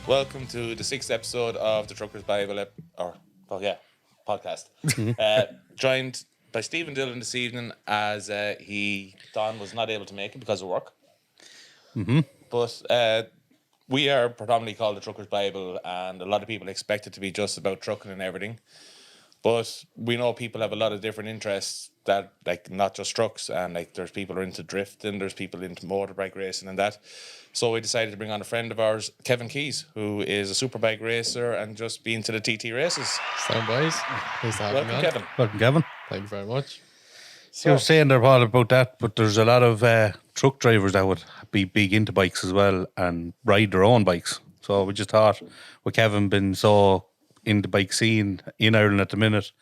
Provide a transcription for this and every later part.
Welcome to the 6th episode of the Trucker's Bible, podcast. Joined by Stephen Dillon this evening as Don was not able to make it because of work. But we are predominantly called the Trucker's Bible, and a lot of people expect it to be just about trucking and everything. But we know people have a lot of different interests that, like, not just trucks, and like there's people who are into drifting, there's people into motorbike racing and that. So we decided to bring on a friend of ours, Kevin Keys, who is a superbike racer and just been to the TT races. Sound boys. Nice to have you, Welcome, man. Kevin. Welcome, Kevin. Thank you very much. So, you were saying there, Paul, about that, but there's a lot of truck drivers that would be big into bikes as well and ride their own bikes. So we just thought, with Kevin being so in the bike scene in Ireland at the minute,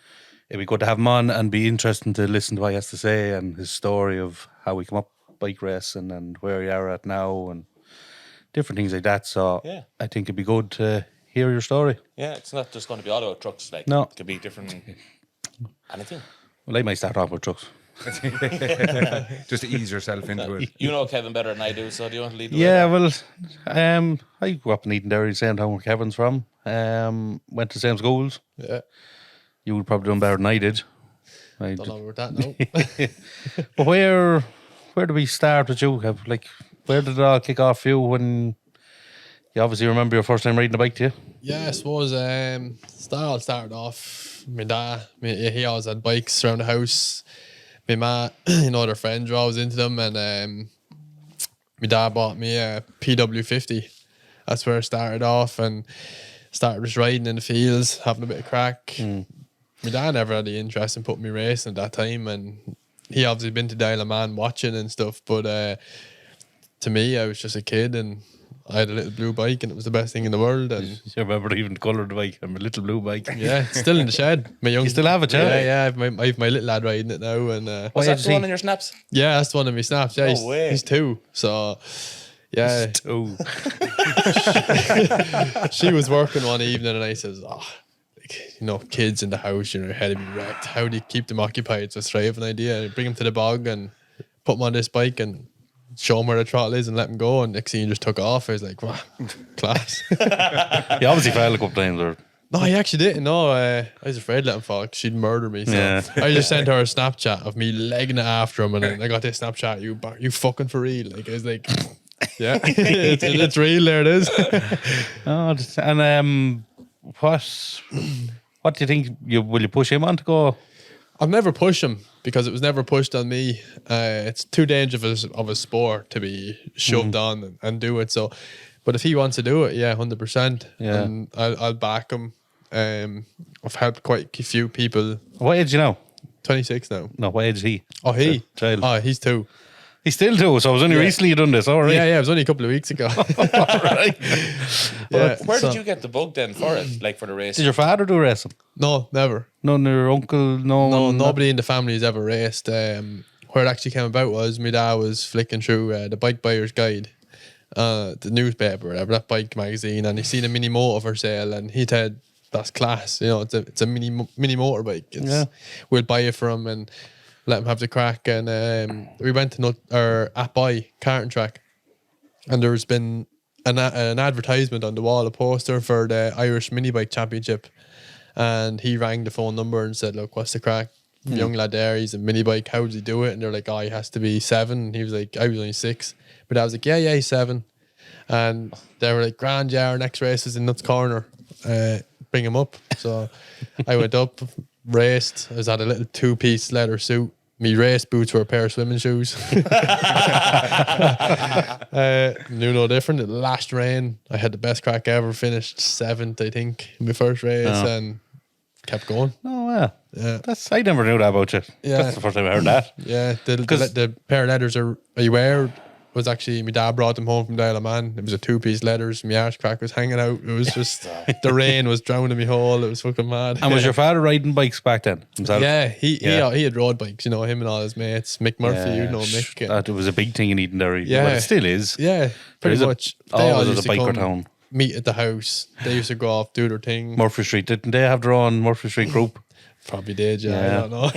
it'd be good to have him on and be interesting to listen to what he has to say and his story of how we come up bike racing and where you are at now and different things like that. So Yeah. I think it'd be good to hear your story. Yeah, it's not just going to be all about trucks. Like, No. it could be different anything. Well, I might start off with trucks. Just to ease yourself into it. You know Kevin better than I do, so do you want to lead the Yeah, way? well, I grew up in Edenderry, the same town where Kevin's from. Went to the same schools. Yeah. You would probably done better than I did. Don't know about that now. But where do we start with you? Where did it all kick off for you when you obviously remember your first time riding a bike, do you? Yeah, I suppose started off. My dad, he always had bikes around the house. My ma, their friends were always into them, and my dad bought me a PW50. That's where I started off and started just riding in the fields, having a bit of crack. My dad never had the interest in putting me racing at that time, and he obviously been to Isle of Man watching and stuff, but to me, I was just a kid and I had a little blue bike and it was the best thing in the world. And You remember even the colour of the bike? I'm a little blue bike. yeah, it's still in the shed. You still have it, yeah? Yeah, I have my little lad riding it now. And Was Why that did the he- one in your snaps? yeah, that's one of my snaps. Yeah, No way. he's 2. So yeah, Oh, she was working one evening and I says, kids in the house, your head would be wrecked. How do you keep them occupied? It's a thriving idea. Bring them to the bog and put them on this bike and show them where the throttle is and let them go. And next thing you just took off. I was like, wow, class. you obviously fell a couple times. Or No, he actually didn't. No, I was afraid to let him fall 'cause she'd murder me. So Yeah. I just sent her a Snapchat of me legging it after him, and then I got this Snapchat. You fucking for real? Like I was like, yeah, it's real. There it is. and what do you think? Will you push him on to go? I've never pushed him because it was never pushed on me. It's too dangerous of a sport to be shoved on and do it. So, but if he wants to do it, yeah, 100%. Yeah. And I'll back him. I've helped quite a few people. What age you now? 26 now. No, what age is he? Oh, he? Child. Oh, he's 2. He's still 2, so it was only recently you done this, all right? Yeah, it was only a couple of weeks ago. Right. Yeah, Where so- did you get the bug then for it? Like for the race? Did your father do racing? No, never. None of your uncle? No, nobody in the family has ever raced. Where it actually came about was my dad was flicking through the Bike Buyer's Guide, the newspaper, whatever, that bike magazine, and he seen a mini motor for sale, and he said, "That's class. It's a mini motorbike. We'll buy it for him and let him have the crack." And we went to Atboy Carton Track, and there's been an advertisement on the wall, a poster for the Irish Mini Bike Championship. And he rang the phone number and said, "Look, what's the crack? Young lad there, he's a mini bike. How does he do it?" And they're like, "Oh, he has to be 7." And he was like, "I was only 6." But I was like, yeah, he's 7. And they were like, "Grand, yeah, our next race is in Nuts Corner. Bring him up." So I went up, raced. I was at a little 2-piece leather suit. Me race boots were a pair of swimming shoes. Knew no different. It lashed rain. I had the best crack ever. Finished 7th, I think, in my first race, and kept going. Oh, yeah. Yeah, I never knew that about you. Yeah. That's the first time I heard that. yeah. The pair of leathers I wear was actually, my dad brought them home from the Isle of Man. It was a 2-piece leathers. My arse crack was hanging out. It was just the rain was drowning me whole. It was fucking mad. And was your father riding bikes back then himself? Yeah, he had road bikes. Him and all his mates. Mick Murphy, Mick. That was a big thing in Edenderry. Yeah. Well, it still is. Yeah, pretty There is much. They all always used a to biker come town. meet at the house. They used to go off, do their thing. Murphy Street. Didn't they have their own Murphy Street group? Probably did, yeah. I don't know.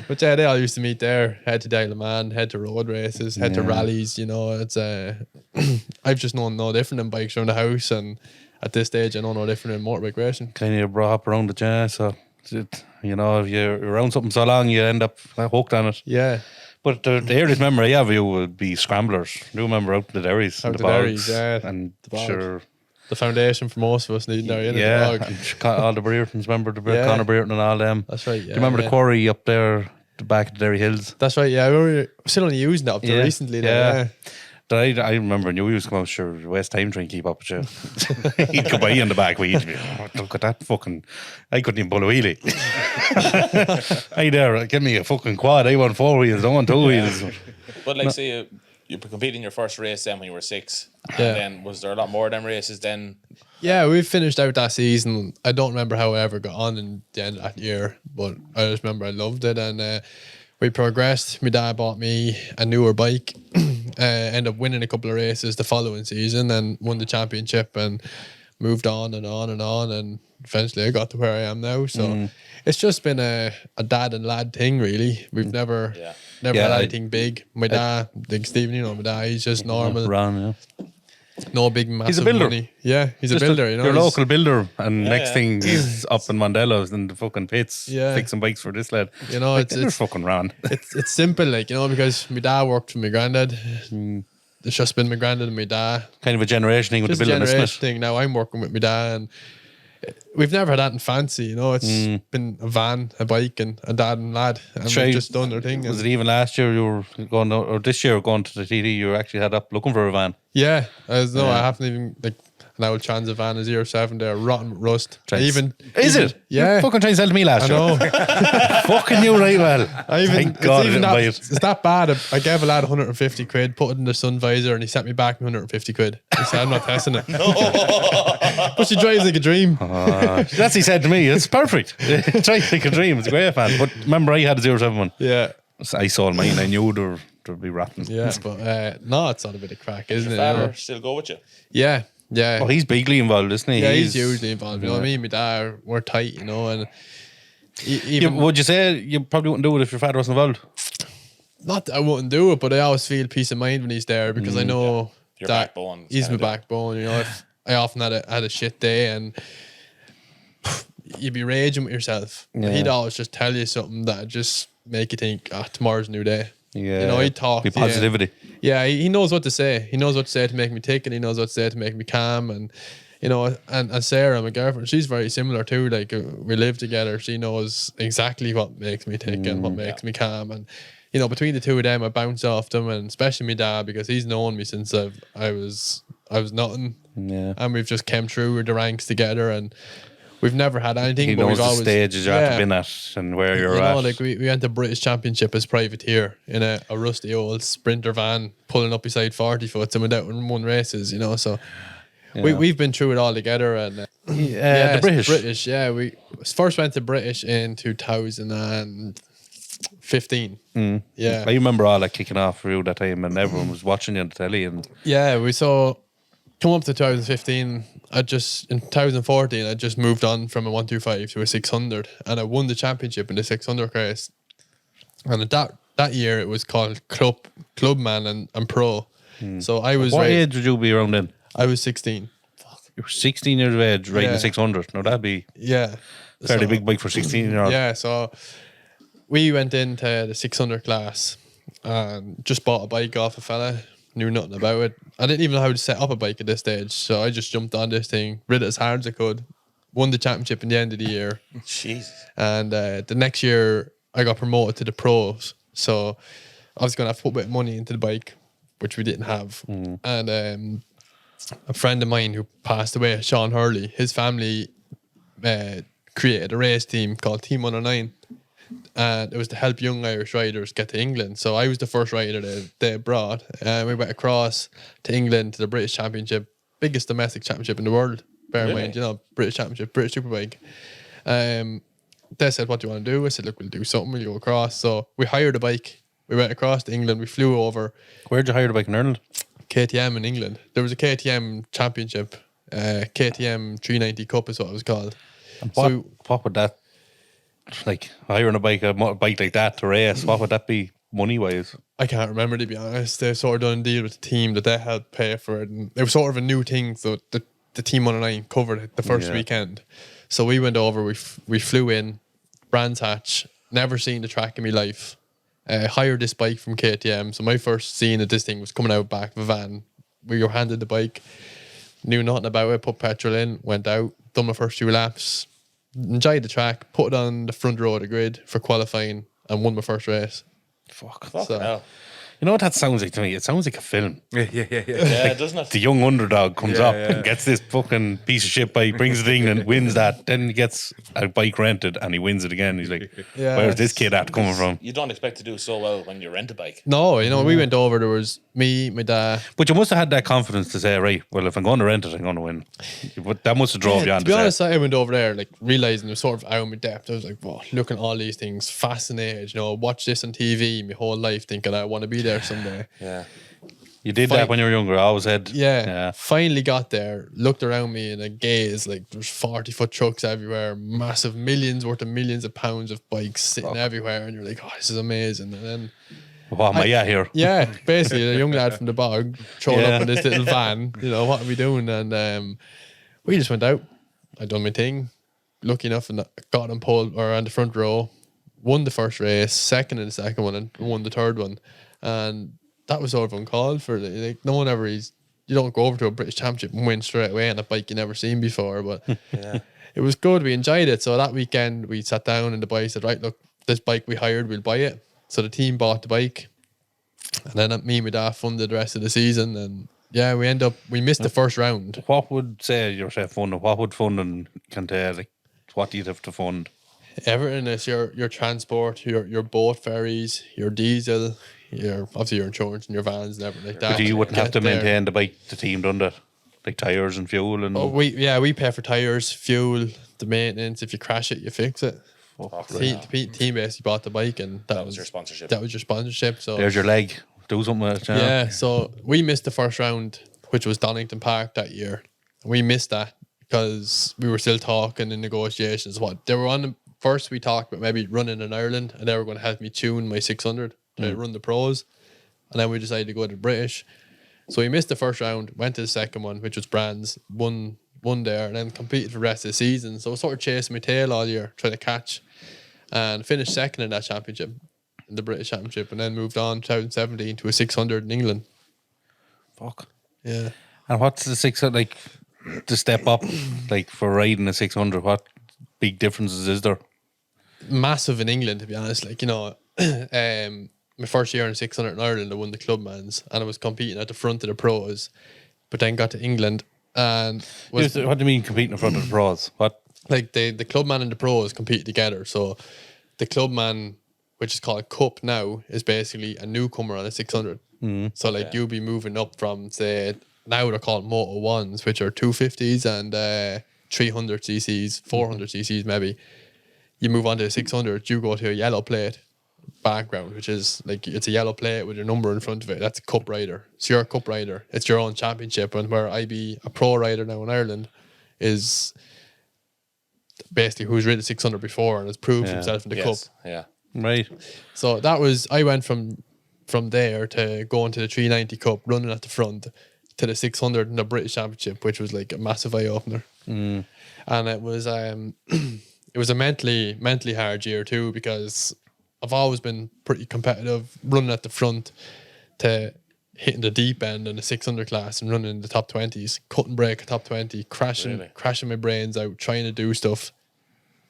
But yeah, they all used to meet there, head to Isle of Man, head to road races, head to rallies, you know. It's I've just known no different than bikes around the house, and at this stage I know no different than motorbike racing. Kind of brought up around it, yeah. So, you know, if you're around something so long, you end up hooked on it. Yeah. But the earliest memory I have of you would be scramblers. I do remember out in the Derrys. Out and the bogs, Derrys, yeah. And The bog. sure... The foundation for most of us needing our in Yeah, the bog. and all the Brereton's, remember the Yeah. Conor Brereton and all them. That's right, Do you remember yeah. the quarry up there, the back of the Derry Hills? That's right, yeah. We were still only using that up to Yeah. recently there, yeah. I remember when you used to come out, sure, waste time trying to keep up with you. He'd come by on the back with you. Look at that fucking... I couldn't even pull a wheelie. Hey there, give me a fucking quad. I want 4 wheels, I want 2 wheels. But like, say you competed in your first race then when you were 6. Yeah. And then was there a lot more of them races then? Yeah, we finished out that season. I don't remember how I ever got on in the end of that year, but I just remember I loved it, and we progressed. My dad bought me a newer bike, ended up winning a couple of races the following season and won the championship and moved on and on and on, and eventually I got to where I am now. So it's just been a dad and lad thing, really. We've never had anything big. My dad, like Stephen, you know, my dad, he's just normal. Ron, yeah. No big massive He's a builder. money. Yeah, he's Just a builder, you know. Your he's- local builder, and next yeah. thing he's up in Mondello's in the fucking pits, Yeah. fixing bikes for this lad. You know, Like, it's they're fucking Ron. it's simple, like, you know, because my dad worked for my granddad. It's just been my granddad and my dad. Kind of a generation thing with Just the a building, isn't generation it? thing. Now I'm working with my dad, and we've never had that in fancy, you know. It's been a van, a bike, and a dad and lad, and Sure, we've just done their thing. Was and- it even last year you were going, or this year going to the TD, you actually had up looking for a van? Yeah, I haven't even, like, an old Transit van, a 07 there, rotten with rust. Is Even- it? Yeah. You fucking trying to sell to me last I year. know. Fucking you right well. Thank God I didn't buy it. It's that bad. I gave a lad 150 quid, put it in the sun visor, and he sent me back 150 quid. He said, I'm not testing it. But she drives like a dream. That's what he said to me. It's perfect. Drives like a dream. It's a great fan. But remember, I had a 07 one. Yeah. So I sold mine. I knew there'd be rotten. Yeah, but no, it's not a bit of crack, isn't it? You Father know? still go with you? Yeah, yeah. Oh, he's bigly involved, isn't he? Yeah, he's hugely involved. You know what I mean? My dad, we're tight, you know, and even Would you say you probably wouldn't do it if your father wasn't involved? not that I wouldn't do it, but I always feel peace of mind when he's there because I know Your that backbone. he's my kinda backbone. You know, if I often had a shit day and you'd be raging with yourself, Yeah. he'd always just tell you something that just make you think, tomorrow's a new day. Yeah. You know, he'd talk Be to you. positivity. Yeah, he knows what to say. He knows what to say to make me tick, and he knows what to say to make me calm. And you know, and Sarah, my girlfriend, she's very similar too. Like we live together. She knows exactly what makes me tick and what makes me calm. And you know, between the two of them, I bounce off them, and especially my dad because he's known me since I was nothing. Yeah. And we've just came through the ranks together, and we've never had anything. He but knows we've the always stages you have to been at and where you're you know, at. like we went to British Championship as privateer in a rusty old Sprinter van pulling up beside 40 foots and went out and won races, you know. So we've been through it all together. And the British. British, yeah. We first went to British in 2015. Yeah. I remember all that kicking off through that time and everyone was watching you on the telly and Yeah, we saw come up to 2015. In 2014 I just moved on from a 125 to a 600 and I won the championship in the 600 race. And at that year it was called Clubman and Pro. So I was what age would you be around then? I was 16. You were 16 years of age riding Yeah. a 600. Now that'd be Yeah. fairly So- big bike for 16 year old. Yeah, so we went into the 600 class and just bought a bike off a fella, knew nothing about it. I didn't even know how to set up a bike at this stage, so I just jumped on this thing, rid it as hard as I could, won the championship in the end of the year. Jesus. And the next year, I got promoted to the pros, so I was going to have to put a bit of money into the bike, which we didn't have. And a friend of mine who passed away, Sean Hurley, his family created a race team called Team 109. And it was to help young Irish riders get to England. So I was the first rider that they brought. And we went across to England to the British Championship, biggest domestic championship in the world. Bear in mind, you know, British Championship, British Superbike. They said, what do you want to do? I said, look, we'll do something. We'll go across. So we hired a bike. We went across to England. We flew over Where'd you hire the bike in Ireland? KTM in England. There was a KTM championship. KTM 390 Cup is what it was called. What would that like hiring a bike like that to race, what would that be money wise? I can't remember, to be honest. They sort of done a deal with the team that they helped pay for it, and it was sort of a new thing. So the Team 109 covered it the first weekend. So we went over. We flew in, Brands Hatch. Never seen the track in my life. Hired this bike from KTM. So my first scene of this thing was coming out back of a van. We were handed the bike, knew nothing about it. Put petrol in, went out, done my first 2 laps, enjoyed the track, put it on the front row of the grid for qualifying, and won my first race. Fucking So- hell. You know what that sounds like to me? It sounds like a film. Yeah, doesn't it? The young underdog comes up and gets this fucking piece of shit bike, brings it to England, wins that, then he gets a bike rented and he wins it again. He's like, where's this kid at coming from? You don't expect to do so well when you rent a bike. No, we went over. There was me, my dad. But you must have had that confidence to say, right, well, if I'm going to rent it, I'm going to win. But that must have drove you on To be to honest, say, I went over there like realizing it was sort of out of my depth. I was like, wow, looking at all these things, fascinated. Watch this on TV my whole life, thinking I want to be there someday. Yeah. you did that when you were younger. I always had. Yeah. Finally got there, looked around me in a gaze, like there's 40-foot trucks everywhere, massive millions of pounds of bikes sitting everywhere, and you're like, oh, this is amazing. And then What am I at here? yeah, basically a young lad from the bog showing up in this little van, what are we doing? And we just went out. I done my thing. Lucky enough and got on pole or on the front row, won the first race, second in the second one, and won the third one. And that was sort of uncalled for. Like no one ever you don't go over to a British Championship and win straight away on a bike you never seen before. But it was good. We enjoyed it. So that weekend we sat down and the boys said, right, look, this bike we hired, we'll buy it. So the team bought the bike, and then me and my dad funded the rest of the season. And yeah, we missed the first round. What would say yourself funding? What would funding contain? Like, what do you have to fund? Everything is your transport, your boat ferries, your diesel, obviously your insurance and your vans and everything like that. But you wouldn't have to Get there. maintain the bike. The team done that, like tires and fuel and. Oh, we pay for tires, fuel, the maintenance. If you crash it, you fix it. The team basically bought the bike, and that was your sponsorship. That was your sponsorship. So There's your leg. Do something with it. You know? yeah, so we missed the first round, which was Donington Park that year. We missed that because we were still talking in negotiations. What they were on first, we talked about maybe running in Ireland, and they were going to help me tune my 600 to run the pros, and then we decided to go to the British. So we missed the first round, went to the second one, which was Brands, won there, and then competed for the rest of the season. So I was sort of chasing my tail all year, trying to catch, and finished second in that championship, in the British Championship, and then moved on 2017 to a 600 in England. Fuck. Yeah. And what's the 600 like? To step up, like for riding a 600, what big differences is there? Massive in England, to be honest. Like, my first year in 600 in Ireland, I won the clubmans, and I was competing at the front of the pros, but then got to England and was What do you mean competing in front of the pros? What? like the clubman and the pros compete together. So the clubman, which is called Cup now, is basically a newcomer on a 600. So like you'll be moving up from, say, now they're called Moto Ones, which are 250s and 300 cc's, 400 cc's maybe. You move on to a 600, you go to a yellow plate background, which is like it's a yellow plate with your number in front of it. That's a cup rider. So you're a cup rider. It's your own championship. And where I be a pro rider now in Ireland is basically who's ridden 600 before and has proved himself in the cup. Yeah. Right. So that was, I went from there to going to the 390 Cup, running at the front, to the 600 in the British Championship, which was like a massive eye opener. And it was it was a mentally hard year too, because I've always been pretty competitive, running at the front to hitting the deep end in the 600 class and running in the top 20s, couldn't break a top 20, crashing my brains out, trying to do stuff.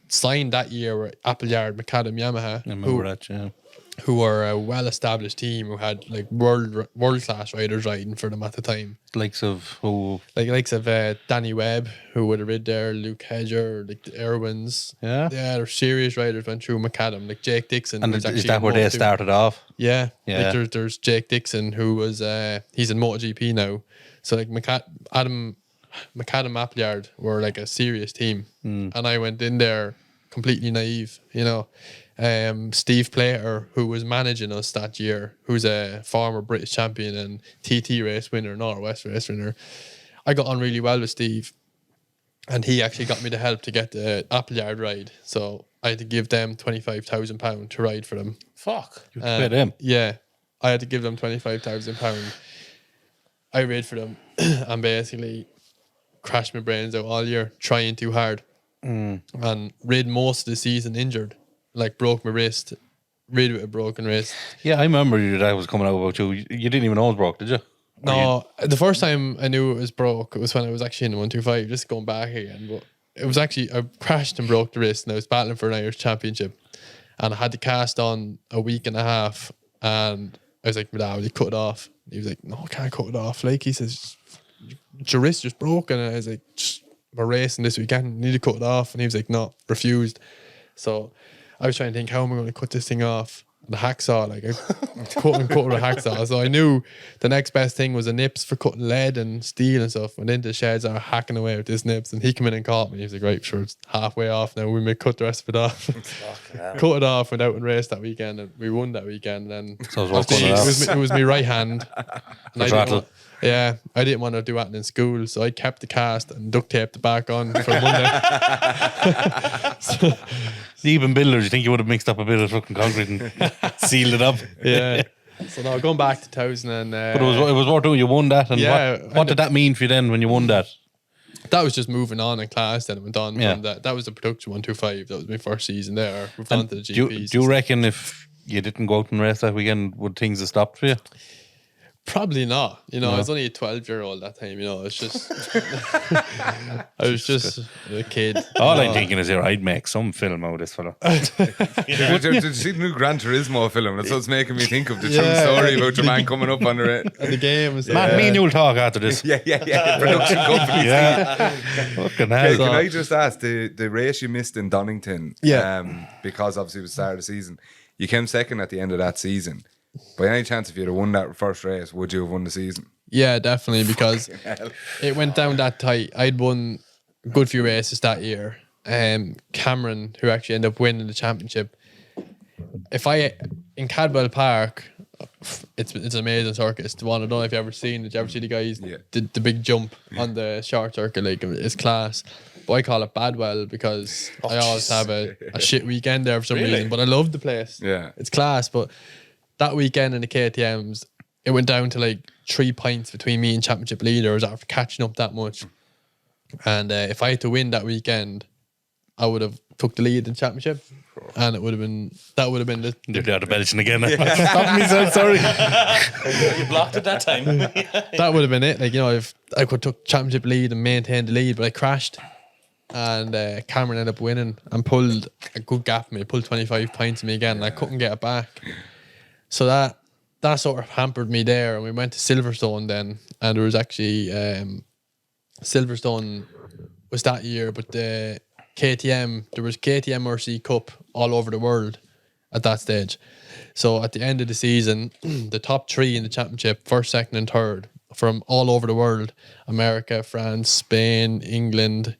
Signed that year with Appleyard, Macadam, Yamaha, I remember that, yeah. who were a well-established team who had like world-class riders riding for them at the time. Likes of who? Likes of Danny Webb, who would have rid there, Luke Hedger, like the Irwins. Yeah? Yeah, they're serious riders went through Macadam, like Jake Dixon. And was is actually that in where they Moto2. started off? Yeah. Yeah. Like there's Jake Dixon, who was he's in MotoGP now. So like Macadam Appleyard were like a serious team. And I went in there completely naive, Steve Plater, who was managing us that year, who's a former British champion and TT race winner, Northwest race winner. I got on really well with Steve, and he actually got me the help to get the Appleyard ride. So I had to give them £25,000 to ride for them. Fuck. Pay them. Yeah, I had to give them £25,000. I rode for them and basically crashed my brains out all year trying too hard. And rode most of the season injured, like broke my wrist, rode with a broken wrist. Yeah, I remember your dad was coming out about you. You didn't even know it was broke, did you? No, the first time I knew it was broke, it was when I was actually in the 125, just going back again. But it was actually, I crashed and broke the wrist, and I was battling for an Irish championship. And I had to cast on a week and a half. And I was like, my dad, will you cut it off? He was like, no, I can't cut it off. Like, he says, your wrist just broke. And I was like, we're racing this weekend, I need to cut it off. And he was like, no, refused. So I was trying to think, how am I going to cut this thing off? The hacksaw, like I cut with a hacksaw. So I knew the next best thing was a nips for cutting lead and steel and stuff. Went into the sheds, I was hacking away with this nips, and he came in and caught me. He was like, right, sure, it's halfway off now. We may cut the rest of it off. Cut it off, went out and raced that weekend, and we won that weekend. And So it was my right hand. And rattle. I didn't want to do that in school, so I kept the cast and duct taped it back on for Monday. Even builders, you think you would have mixed up a bit of fucking concrete and sealed it up. Yeah. So now going back to 2000 and But it was worth doing. You won that, and Yeah, what did that mean for you then when you won that? that was just moving on in class. Then it went on Yeah. from that. That was the production 125. That was my first season there. Moved on to the Do GPs. you reckon if you didn't go out and race that weekend, would things have stopped for you? Probably not. You know, No. I was only a 12-year-old that time. You know, it's just I was just a kid. All I'm thinking is here, I'd make some film out of this fella. Did you see the new Gran Turismo film? That's what's making me think of the true Yeah. story about your man coming up under it. And the game was Man, me and you'll talk after this. Yeah. The production company. Yeah. Fucking hell. Can I just ask the race you missed in Donington? Yeah. Because obviously it was the start of the season. You came second at the end of that season. By any chance, if you'd have won that first race, would you have won the season? Yeah, definitely, because it went down that tight. I'd won a good few races that year. Cameron, who actually ended up winning the championship, in Cadwell Park, it's an amazing circuit. It's the one, I don't know if you've ever seen it. Did you ever see the guys did the big jump on the short circuit? Like, it's class. But I call it Badwell because I always have a shit weekend there for some reason. But I love the place. Yeah. It's class. But that weekend in the KTMs, it went down to like 3 points between me and championship leaders after catching up that much. And if I had to win that weekend, I would have took the lead in championship, and that would have been the You're out of Belgium again. Stop me, son, sorry. You blocked it that time. that would have been it. Like, you know, if I could took championship lead and maintained the lead, but I crashed, and Cameron ended up winning and pulled a good gap from me. Pulled 25 points of me again, and I couldn't get it back. So that sort of hampered me there, and we went to Silverstone then, and there was actually Silverstone was that year, but the KTM, there was KTM RC Cup all over the world at that stage. So at the end of the season, the top 3 in the championship, first, second and third, from all over the world, America, France, Spain, England,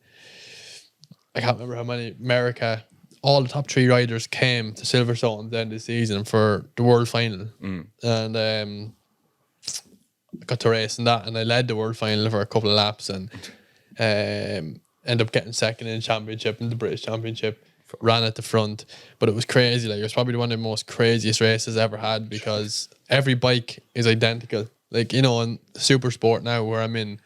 I can't remember how many, America, all the top 3 riders came to Silverstone at the end of the season for the world final. And I got to race in that, and I led the world final for a couple of laps, and ended up getting second in the championship, in the British Championship, ran at the front. But it was crazy. Like, it was probably one of the most craziest races I ever had, because every bike is identical. Like, you know, in super sport now where I'm in,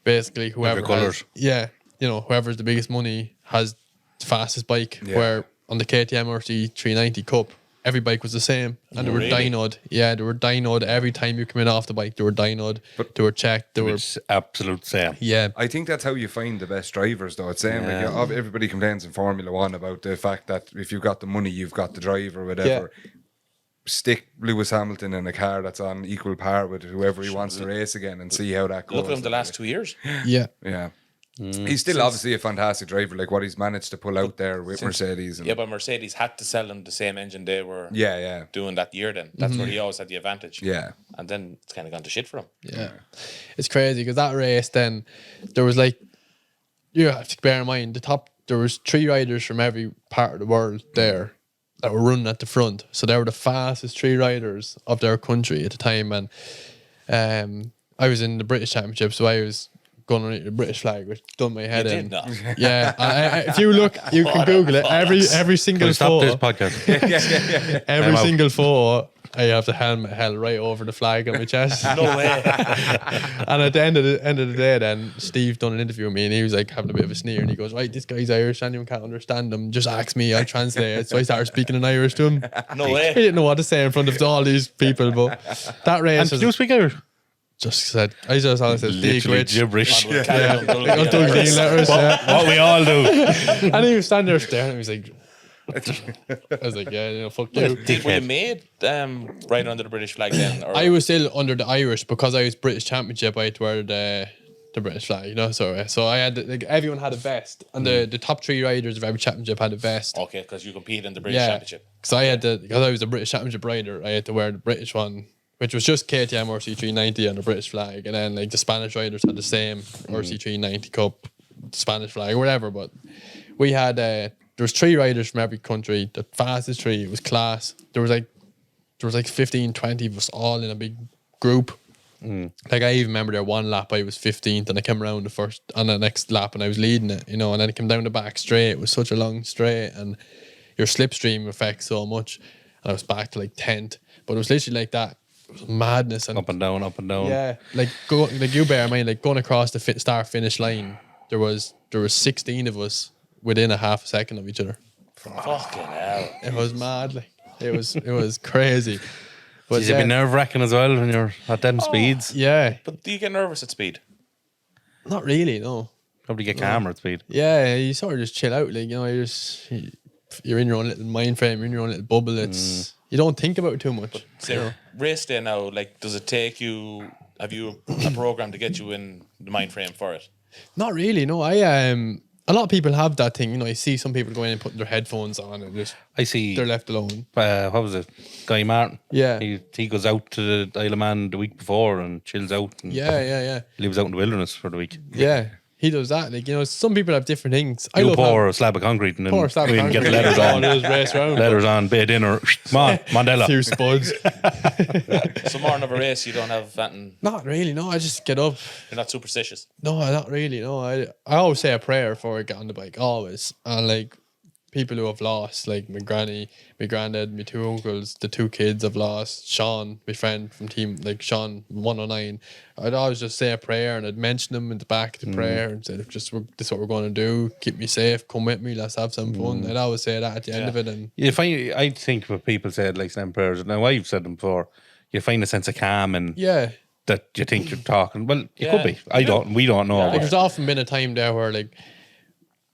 basically whoever colours. whoever's the biggest money has the fastest bike. Where on the KTM RC 390 Cup, every bike was the same, and they were dynoed. Yeah, they were dynoed every time you come in off the bike. They were dynoed. They were checked. They were It's absolute same. yeah. I think that's how you find the best drivers, though. It's saying like everybody complains in Formula One about the fact that if you've got the money, you've got the drive or whatever. Stick Lewis Hamilton in a car that's on equal par with whoever he wants to race again, and see how that goes. Look at him the last 2 years. Yeah. Yeah. He's still obviously a fantastic driver, like what he's managed to pull out there with Mercedes. And Yeah, but Mercedes had to sell him the same engine they were yeah. doing that year then. That's where he always had the advantage. Yeah. And then it's kind of gone to shit for him. Yeah. It's crazy because that race then, there was like, you have to bear in mind, there was 3 riders from every part of the world there that were running at the front. So they were the fastest 3 riders of their country at the time. And I was in the British Championship, so I was going underneath the British flag, which done my head You in. did not. Yeah, if you look, you can What a Google it. bollocks. Every Can single we stop this photo, podcast? every I'm out. single photo, I have the helmet held right over the flag on my chest. No way. And at the end of the day, then Steve done an interview with me, and he was like having a bit of a sneer, and he goes, "Right, this guy's Irish, anyone can't understand him. Just ask me, I'll translate it." So I started speaking in Irish to him. No He way. didn't know what to say in front of all these people, but that race And was do you speak Irish? just said, I just all said, "Dig Literally rich." gibberish. Yeah. Like, Doug Dean letters, yeah. What we all do. And he was standing there staring at me. He was like, I was like, yeah, fuck you. Were you made right under the British flag then? Or? I was still under the Irish because I was British Championship. I had to wear the British flag, So I had everyone had a vest, and the top 3 riders of every championship had a vest. Okay, because you compete in the British Yeah, Championship. because I was a British Championship rider. I had to wear the British one, which was just KTM RC390 and the British flag, and then like the Spanish riders had the same RC390 Cup, Spanish flag or whatever. But we had there was 3 riders from every country. The fastest 3, it was class. There was like 15, 20 of us all in a big group. Like I even remember there one lap I was 15th, and I came around on the next lap and I was leading it, and then it came down the back straight. It was such a long straight, and your slipstream affects so much, and I was back to like 10th. But it was literally like that. It was madness, and Up and down, up and down. yeah, like you bear in mind, like going across the start finish line, there was 16 of us within a half a second of each other. Fucking hell. It was mad, like it was crazy. But It's a bit nerve wracking as well when you're at them speeds. yeah, But do you get nervous at speed? not really, no. Probably get calmer at speed. Yeah, you sort of just chill out, like you're in your own little mind frame, you're in your own little bubble. It's you don't think about it too much. Say, race day now, like, does it take you, have you a program to get you in the mind frame for it? Not really, no. A lot of people have that thing, you see some people going and putting their headphones on and just I see. they're left alone. What was it? Guy Martin. Yeah. He goes out to the Isle of Man the week before and chills out. And Yeah. lives out in the wilderness for the week. Yeah. He does that. Like, some people have different things. I You love pour a slab of concrete and then pour a slab of go in and get the concrete. letters on. Just race around. Letters on, bit of dinner. Come on, Mandela. Few spuds. So morning of a race, you don't have that, and Not really, no. I just get up. you're not superstitious. No, not really, no. I always say a prayer before I get on the bike, always. And like people who have lost, like my granny, my granddad, my 2 uncles, the 2 kids I've lost, Sean, my friend from team, like Sean 109, I'd always just say a prayer and I'd mention them in the back of the prayer and say, this is what we're going to do. Keep me safe. Come with me. Let's have some fun. I'd always say that at the end of it. And I think what people said like them prayers. Now I've said them before. You find a sense of calm and yeah, that you think you're talking. Well, it Yeah. could be. We don't know. like but there's often been a time there where like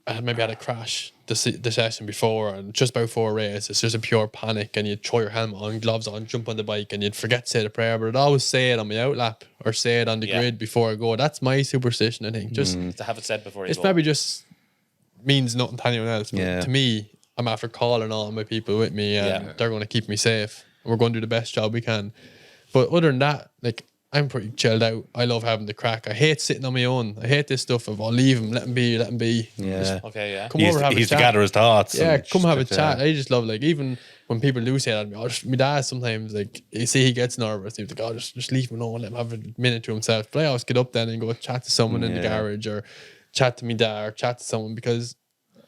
I maybe had a crash the session before, and just about 4 races, it's just a pure panic, and you'd throw your helmet on, gloves on, jump on the bike, and you'd forget to say the prayer, but I'd always say it on my outlap or say it on the grid before I go. That's my superstition, I think. Just To have it said before you it's go. probably just means nothing to anyone else, but Yeah. to me, I'm after calling all my people with me, and Yeah. they're going to keep me safe. We're going to do the best job we can. But other than that, like, I'm pretty chilled out. I love having the crack. I hate sitting on my own. I hate this stuff of I'll leave him, let him be. Yeah. Okay, yeah. Come He over, have a used to chat. gather his thoughts. Yeah, and come have a just, chat. I just love, like, even when people do say that to me, my dad sometimes, like, you see he gets nervous. He's like, just leave him alone, let him have a minute to himself. But I always get up then and go chat to someone in the garage or chat to me dad or chat to someone, because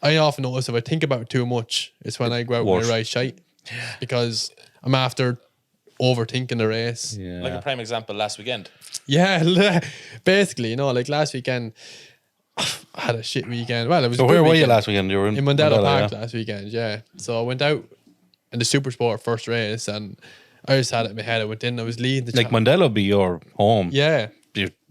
I often notice if I think about it too much, it's when I go out Worse. with my right shite. Because I'm after overthinking the race. Yeah. Like a prime example last weekend. Yeah, basically, like last weekend, I had a shit weekend. Well, it was So a where good were you weekend. last weekend? You were in Mondello Park yeah. last weekend, yeah. So I went out in the Super Sport first race, and I just had it in my head. I went in, I was leading the Like Mondello be your home. Yeah,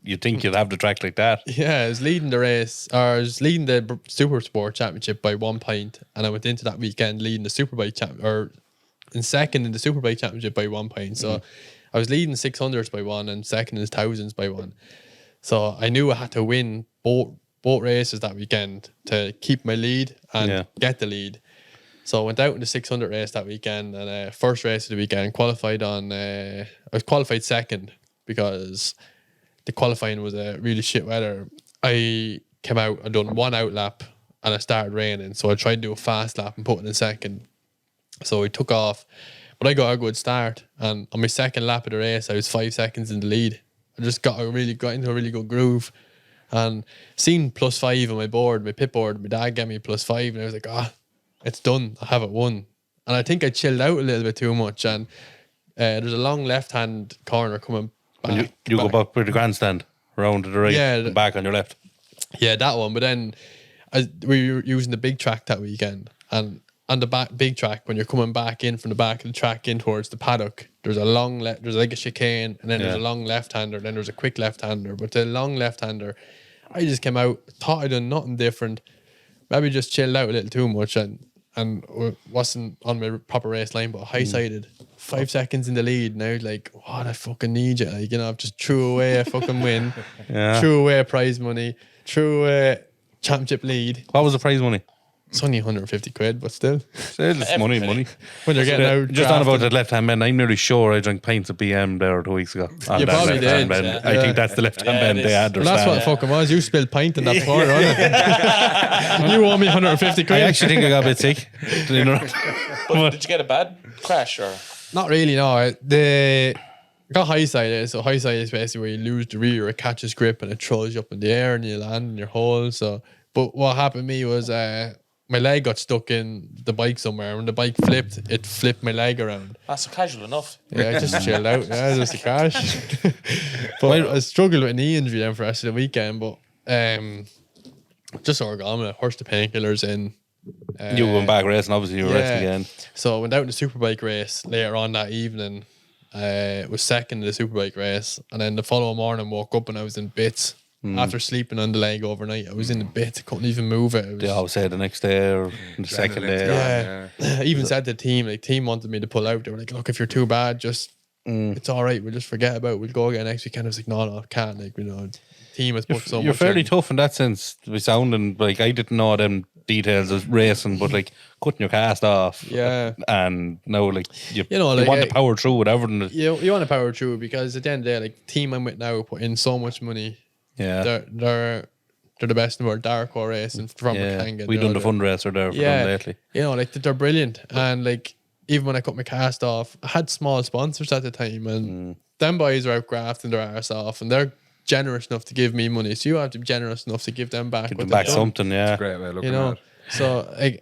You think you'd have the track like that? yeah. I was leading the race, or I was leading the Super Sport Championship by 1 point, and I went into that weekend leading the Superbike or in second in the Superbike Championship by 1 point. So I was leading 600s by 1 and second in the thousands by 1. So I knew I had to win both races that weekend to keep my lead and get the lead. So I went out in the 600 race that weekend, and first race of the weekend qualified on. I was qualified second because the qualifying was really shit weather. I came out, I done 1 out lap, and it started raining. So I tried to do a fast lap and put it in second. So I took off, but I got a good start. And on my second lap of the race, I was 5 seconds in the lead. I just got into a really good groove. And seen +5 on my board, my pit board, my dad gave me +5, and I was like, it's done. I have it won. And I think I chilled out a little bit too much. And there's a long left-hand corner coming back. You go back with the grandstand, round to the right, and back on your left. Yeah, that one. But then we were using the big track that weekend. And on the big track, when you're coming back in from the back of the track in towards the paddock, there's a long there's like a chicane, and then there's a long left-hander, then there's a quick left-hander. But the long left-hander, I just came out, thought I'd done nothing different, maybe just chilled out a little too much and wasn't on my proper race line, but high-sided 5 seconds in the lead, and I was like, what, I fucking need you. Like, I've just threw away a fucking win, threw away prize money, threw away championship lead. What was the prize money? It's only 150 quid, but still. It's money. When you're getting out just on about that left-hand bend, I'm nearly sure I drank pints of BM there 2 weeks ago. You probably did. Bend. I think that's the left-hand bend they had. Well, that's what it fucking was. You spilled pint in that before, wasn't it? You owe me 150 quid. I actually think I got a bit sick. But did you get a bad crash or? Not really, no. I got high side. So high side is basically where you lose the rear, it catches grip and it throws you up in the air and you land in your hole. So, but what happened to me was my leg got stuck in the bike somewhere. When the bike flipped, it flipped my leg around. That's casual enough. Yeah, I just chilled out. Yeah, just a crash. But I struggled with a knee injury then for the rest of the weekend. But just orgone, horsed the painkillers in. You went back racing, obviously you were racing again. So I went out in the superbike race later on that evening. Was second in the superbike race, and then the following morning woke up and I was in bits. After sleeping on the leg overnight, I was in the bits. I couldn't even move it. They always say the next day or the second day. Yeah. I even said to the team, team wanted me to pull out. They were like, look, if you're too bad, just it's all right. We'll just forget about it. We'll go again next weekend. I was like, no, I can't. Team has put so much. You're fairly tough in that sense. We sounding like I didn't know them details of racing, but cutting your cast off. Yeah. And now you like, want to power through whatever. You want to power through because at the end of the day, team I'm with now put in so much money. Yeah. They're the best in the world. Darko racing from Kangan. We done the fundraiser there for them lately. They're brilliant. And even when I cut my cast off, I had small sponsors at the time, and them boys are out grafting their arse off, and they're generous enough to give me money. So you have to be generous enough to give them back. Give them back something, yeah. It's a great way of looking at it. So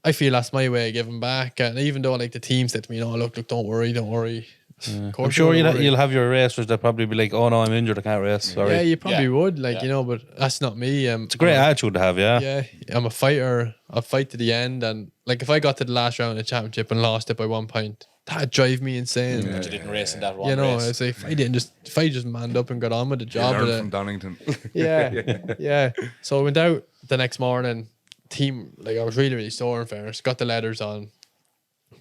I feel that's my way of giving back. And even though the team said to me, no, look, don't worry. I'm sure you'll have your racers that probably be like, oh no, I'm injured, I can't race. Sorry. Yeah, you probably would, but that's not me. It's a great attitude to have, yeah. Yeah, I'm a fighter. I'll fight to the end, and if I got to the last round of the championship and lost it by 1 point, that'd drive me insane. But you didn't race in that one race. It's like if I just manned up and got on with the job. From Donington. Yeah. So I went out the next morning. Team, I was really, really sore in fairness. Got the leathers on,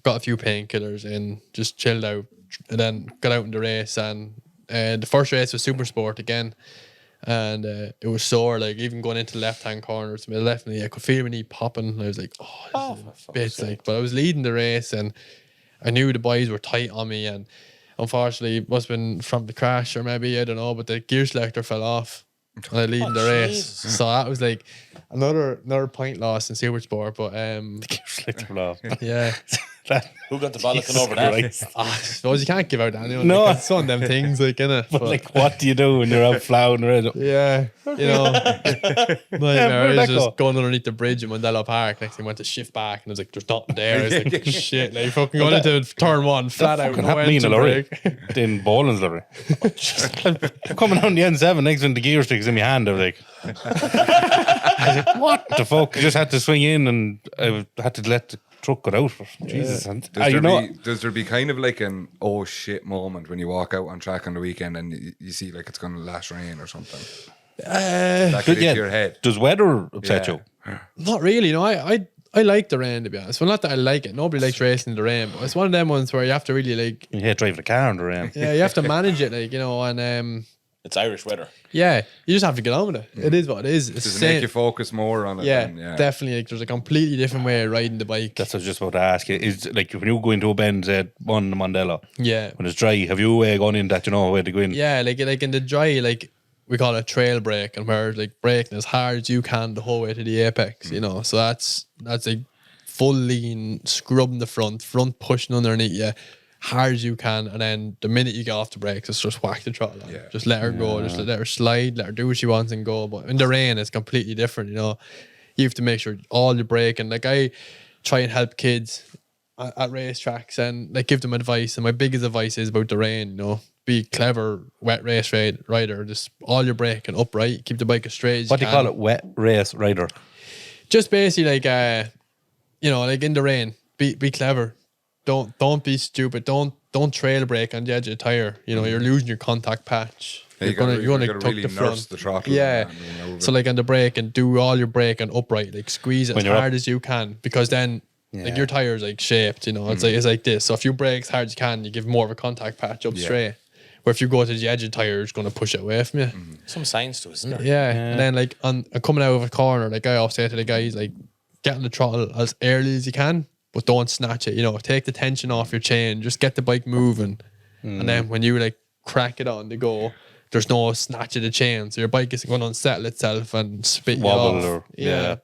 got a few painkillers in, just chilled out, and then got out in the race. And the first race was super sport again, and it was sore. Even going into the left hand corners, my left knee, I could feel my knee popping. And I was like, bits but I was leading the race, and I knew the boys were tight on me. And unfortunately, it must have been from the crash, or maybe I don't know, but the gear selector fell off. And I leading the race, Jesus. so that was another point loss in super sport. But yeah. Who got the bollock over that? I suppose you can't give out that. No. It's one of them things, innit? But what do you do when you're out flouting around? Yeah, nightmare. where'd I was that just go? going underneath the bridge in Mondello Park. Next thing I went to shift back, and I was like, "There's nothing there." I was like, "Shit!" Fucking going into turn one, flat out, Fucking no happened to me in a engine lorry. brake. In Boland's lorry. I'm coming on the N7, next when the gear sticks in my hand, I was like, what the fuck? I just had to swing in and I had to let the truck go out. Jesus. And, Does there be kind of an oh shit moment when you walk out on track on the weekend and you see it's going to lash rain or something? That get into your head. Does weather upset you? Not really. No, I like the rain, to be honest. Well, not that I like it. Nobody likes racing in the rain, but it's one of them ones where you have to really You hate driving a car in the rain. Yeah, you have to manage it, and It's Irish weather. yeah, you just have to get on with it. It is what it is. It's Does it the make same. you focus more on it? Yeah, then? definitely. There's a completely different way of riding the bike. That's what I was just about to ask you. Is when you go into a bend, say one Mondello, Yeah, when it's dry, have you gone in that you know where to go in? yeah. Like in the dry, we call it trail brake, and where braking as hard as you can the whole way to the apex. So that's full lean, scrubbing the front pushing underneath you, hard as you can, and then the minute you get off the brakes, it's just whack the throttle on. Yeah. Just let her go, just let her slide, let her do what she wants and go. But in the rain, it's completely different, you know. You have to make sure all the braking. Like, I try and help kids at racetracks and like give them advice. And my biggest advice is about the rain, you know. Be clever, wet race rider. Just all your braking upright, keep the bike as straight as What you do can. you call it? Wet race rider. Just basically like you know, like in the rain, be clever. Don't be stupid. Don't trail brake on the edge of the tire. You know, you're losing your contact patch. Yeah, You're gonna tuck really the front. nurse the throttle. Yeah. and remove So it. like on the brake and do all your braking upright, like squeeze it When as you're hard up. as you can, because then like Yeah. your tire's like shaped, you know, it's like this. So if you brake as hard as you can, you give more of a contact patch up straight. Where if you go to the edge of the tire, it's gonna push it away from you. Some science to it, isn't there? Yeah. And then like on coming out of a corner, like I always say to the guys, like get on the throttle as early as you can, but don't snatch it. You know, take the tension off your chain, just get the bike moving. And then when you like crack it on the go, there's no snatch of the chain. So your bike isn't going to unsettle itself and spit you Wobble off. or- yeah. yeah.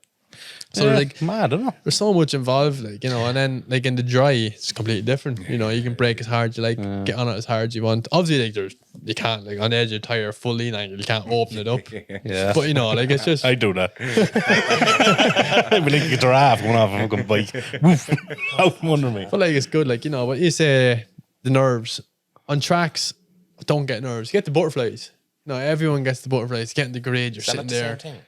So like mad, I don't know. there's so much involved, like, you know, and then like in the dry, it's completely different. You know, you can brake as hard as you like, get on it as hard as you want. Obviously, like you can't like on the edge of the tire full lean angle, you can't open it up. Yeah. But you know, like it's just I do that. I'd be like a giraffe going off a fucking bike. Woof. Out from under me. but like it's good, like, you know, but you say the nerves on tracks, don't get nerves. Get the butterflies. No, everyone gets the butterflies. Get in the grade, you're Is that sitting not the there. same thing?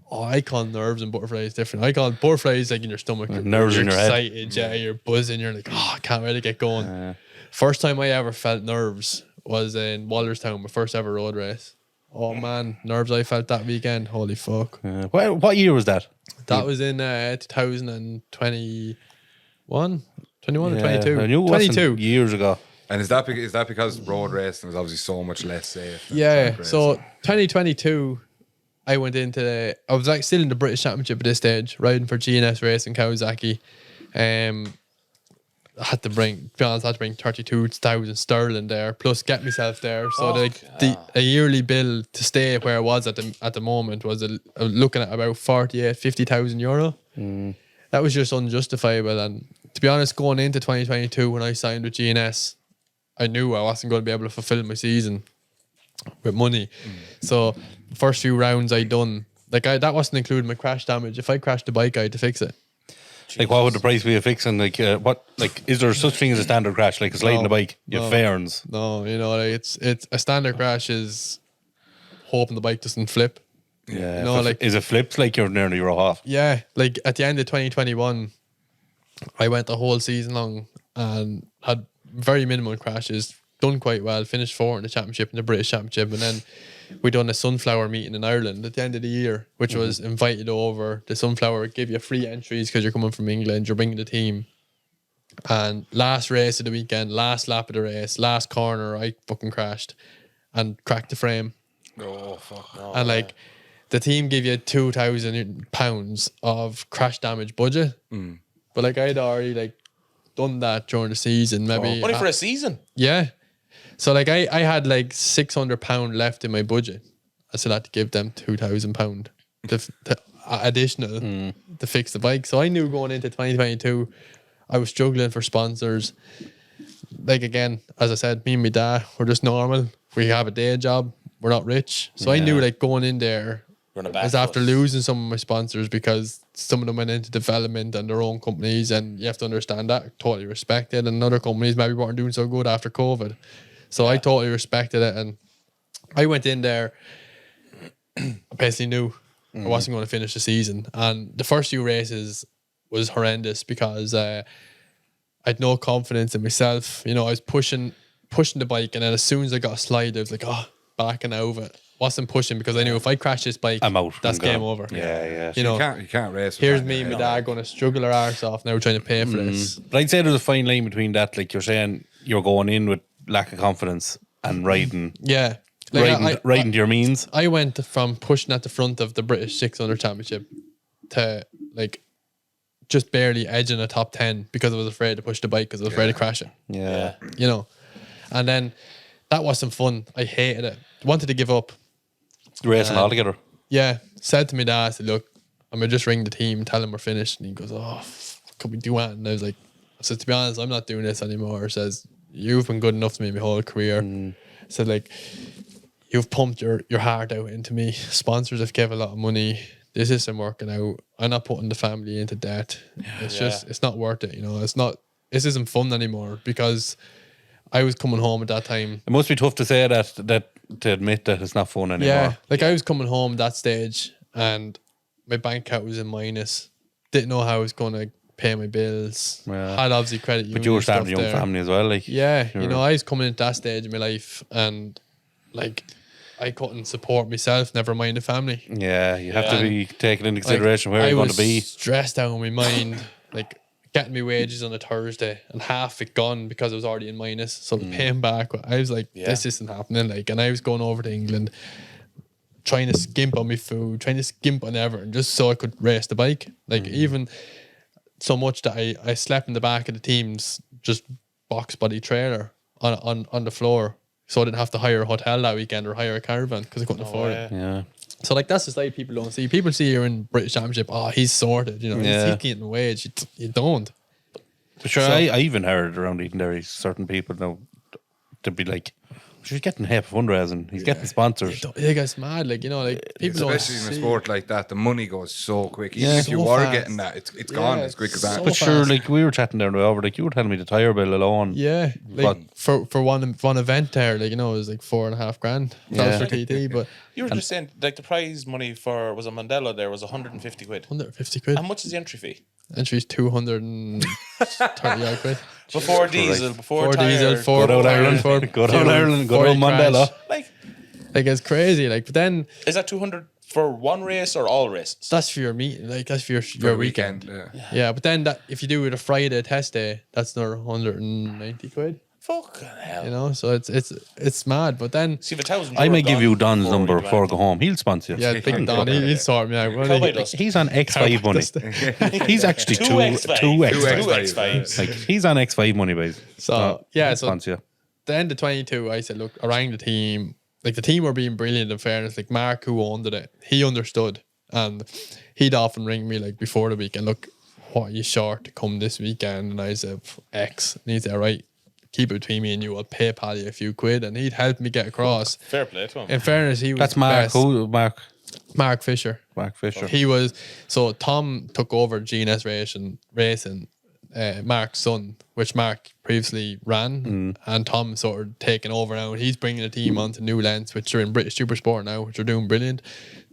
Oh, I call nerves and butterflies different. I call butterflies like in your stomach. Nerves you're in your head. excited, yeah, you're buzzing. You're like, oh, I can't really get going. First time I ever felt nerves was in Wallerstown, my first ever road race. Oh man, nerves I felt that weekend. Holy fuck. What year was that? That was in 2021, 21 or Yeah, 22. I knew it wasn't 22. years ago. And is that because road racing was obviously so much less safe? than Yeah, track so racing? 2022, I went into I was like still in the British Championship at this stage, riding for GNS Racing Kawasaki. I had to bring 32,000 sterling there, plus get myself there. So a yearly bill to stay where I was at the moment was looking at about 50,000 euro. That was just unjustifiable. And to be honest, going into 2022 when I signed with GNS, I knew I wasn't going to be able to fulfill my season with money. So the first few rounds I done, that wasn't including my crash damage. If I crashed the bike, I had to fix it. Like, what would the price be of fixing? Like, is there such thing as a standard crash? Like, a sliding the bike, you have fairns. No, you know, like it's a standard crash is hoping the bike doesn't flip. Yeah. No, like is it flips like you're nearly row off? yeah, like at the end of 2021, I went the whole season long and had very minimal crashes. Done quite well. Finished fourth in the championship and the British Championship, and then we done a sunflower meeting in Ireland at the end of the year, which was invited over. The sunflower would give you free entries because you're coming from England. You're bringing the team. And last race of the weekend, last lap of the race, last corner, I fucking crashed and cracked the frame. Oh fuck! No. And like the team give you £2,000 of crash damage budget, but like I'd already like done that during the season, maybe Money for a season. yeah. So like I had like £600 left in my budget. I still had to give them £2,000 additional to fix the bike. So I knew going into 2022, I was struggling for sponsors. Like again, as I said, me and my dad, we're just normal. We have a day job. We're not rich. So I knew like going in there, We're on a I back was after foot. losing some of my sponsors because some of them went into development and their own companies, and you have to understand that. Totally respect it. And other companies maybe weren't doing so good after COVID. So I totally respected it, and I went in there. I basically knew I wasn't going to finish the season, and the first few races was horrendous because I had no confidence in myself. You know, I was pushing the bike, and then as soon as I got a slide, I was like, backing out of it. Wasn't pushing because I knew if I crash this bike, I'm out. That's I'm game gone. over. Yeah. You know, You can't race. with here's that, me and yeah. my dad going to struggle our arse off now trying to pay for this. But I'd say there's a fine line between that. Like, you're saying you're going in with lack of confidence and riding Yeah. riding to your means. I went from pushing at the front of the British 600 Championship to like just barely edging a top 10 because I was afraid to push the bike because I was afraid of crashing, Yeah. you know. And then that wasn't fun. I hated it. Wanted to give up. Racing altogether. Yeah. Said to my dad, I said, look, I'm going to just ring the team, tell them we're finished. And he goes, could we do that? And I was like, So to be honest, I'm not doing this anymore. Says, you've been good enough to me my whole career. So like, you've pumped your heart out into me. Sponsors have given a lot of money. This isn't working out. I'm not putting the family into debt. It's not worth it. This isn't fun anymore, because I was coming home at that time. It must be tough to say that to admit that it's not fun anymore. Yeah, like I was coming home at that stage and my bank account was in minus. Didn't know how I was going to pay my bills. Yeah. Had obviously credit union. But you were stuff starting a young there. family as well, like. Yeah, You were- I was coming at that stage in my life and like I couldn't support myself, never mind the family. Yeah, you have to Yeah. be taking into Like, consideration where I you're going was to be. stressed out in my mind, like getting my wages on a Thursday and half it gone because I was already in minus. So paying back, I was like, this isn't happening. Like, and I was going over to England, trying to skimp on my food, trying to skimp on everything, just so I could race the bike. Like even so much that I slept in the back of the team's just box body trailer on the floor, so I didn't have to hire a hotel that weekend or hire a caravan because I couldn't afford it. Yeah. So like that's the side people don't see. People see you're in British Championship. Oh, he's sorted. Yeah. He's getting a wage. You don't. But sure, So- I even heard around Eden Derry certain people now to be like, she's getting help fundraising. He's getting sponsors. It gets mad. Like people don't Especially in a see. sport like that, the money goes so quick. Even Yeah. if you So are fast. getting that, it's gone as quick as that. so But sure, fast. like we were chatting down the way over, like you were telling me the tyre bill alone. Yeah, like for one event there, like it was like $4.5 grand. That was for TT, but You were just saying, like, the prize money for, was a Mondello there was 150 quid. 150 quid. How much is the entry fee? Entry's 230 odd quid. Before diesel, before Four tire, diesel, four Good old tire, Ireland, four good old fuel, Ireland, good 40 old Mondello. crash. Like, Like it's crazy. Like, but then is that 200 for one race or all races? that's for your meeting. Like that's for your For the weekend. Yeah. Yeah, but then that if you do it a Friday test day, that's another 190 quid. Fucking hell. So it's mad. But then See, if 1,000 I may euro give you gone Don's before number we before I went. go home. He'll sponsor you. yeah, Big Don, he'll sort me out. won't Cowboy he? dust. He's on X5 money. He's actually Two two X5s. two X5. Two X5s. Like he's on X5 money, boys. So yeah, so sponsor you. the end of 22, I said, look, I rang the team. Like the team were being brilliant in fairness. Like Mark, who owned it, he understood. And he'd often ring me like before the weekend, look, what are you short to come this weekend? And I said, X. And he'd say, right, keep it between me and you. I'll PayPal you a few quid. And he'd help me get across. Fair play to him. In fairness, he was That's the Mark. best. Who? Mark Fisher. Mark Fisher. He was, so Tom took over GNS racing, Mark's son, which Mark previously ran, and Tom sort of taken over now. He's bringing the team onto new lengths, which are in British Super Sport now, which are doing brilliant.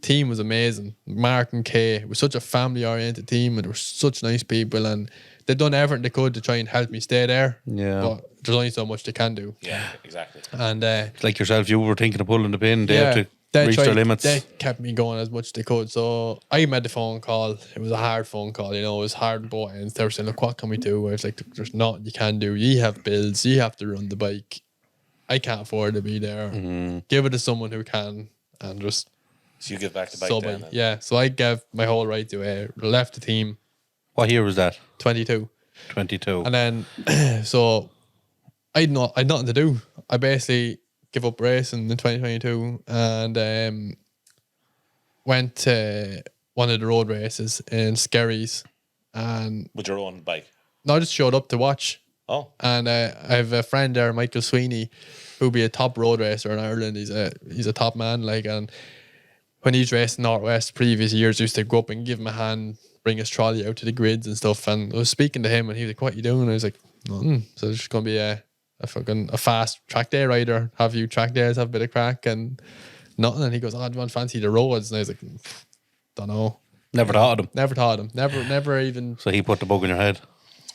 Team was amazing. Mark and Kay, it was such a family oriented team, and they were such nice people, and they've done everything they could to try and help me stay there. Yeah. But there's only so much they can do. Yeah, exactly. And Like yourself, you were thinking of pulling the pin. They have to they reach their tried- limits. They kept me going as much as they could. So I made the phone call. It was a hard phone call, it was hard on both ends. They were saying, look, what can we do? I was like, there's nothing you can do. You have bills. You have to run the bike. I can't afford to be there. Give it to someone who can, and just So you give back the bike sub then. it. Yeah. So I gave my whole right away. Left the team, What year was that? 22. 22. And then, so I'd nothing to do. I basically give up racing in 2022 and went to one of the road races in Skerries, and With your own bike. I just showed up to watch. Oh, And I have a friend there, Michael Sweeney, who'll be a top road racer in Ireland. He's a top man, like, and when he's racing Northwest previous years, I used to go up and give him a hand, bring his trolley out to the grids and stuff. And I was speaking to him, and he was like, "What are you doing?" And I was like, "Nothing." So it's just gonna be a fast track day rider. Have a few track days, have a bit of crack, and nothing. And he goes, "Oh, do you want to fancy the roads?" And I was like, "Don't know." Never thought of him. Never taught him. Never even. So he put the bug in your head.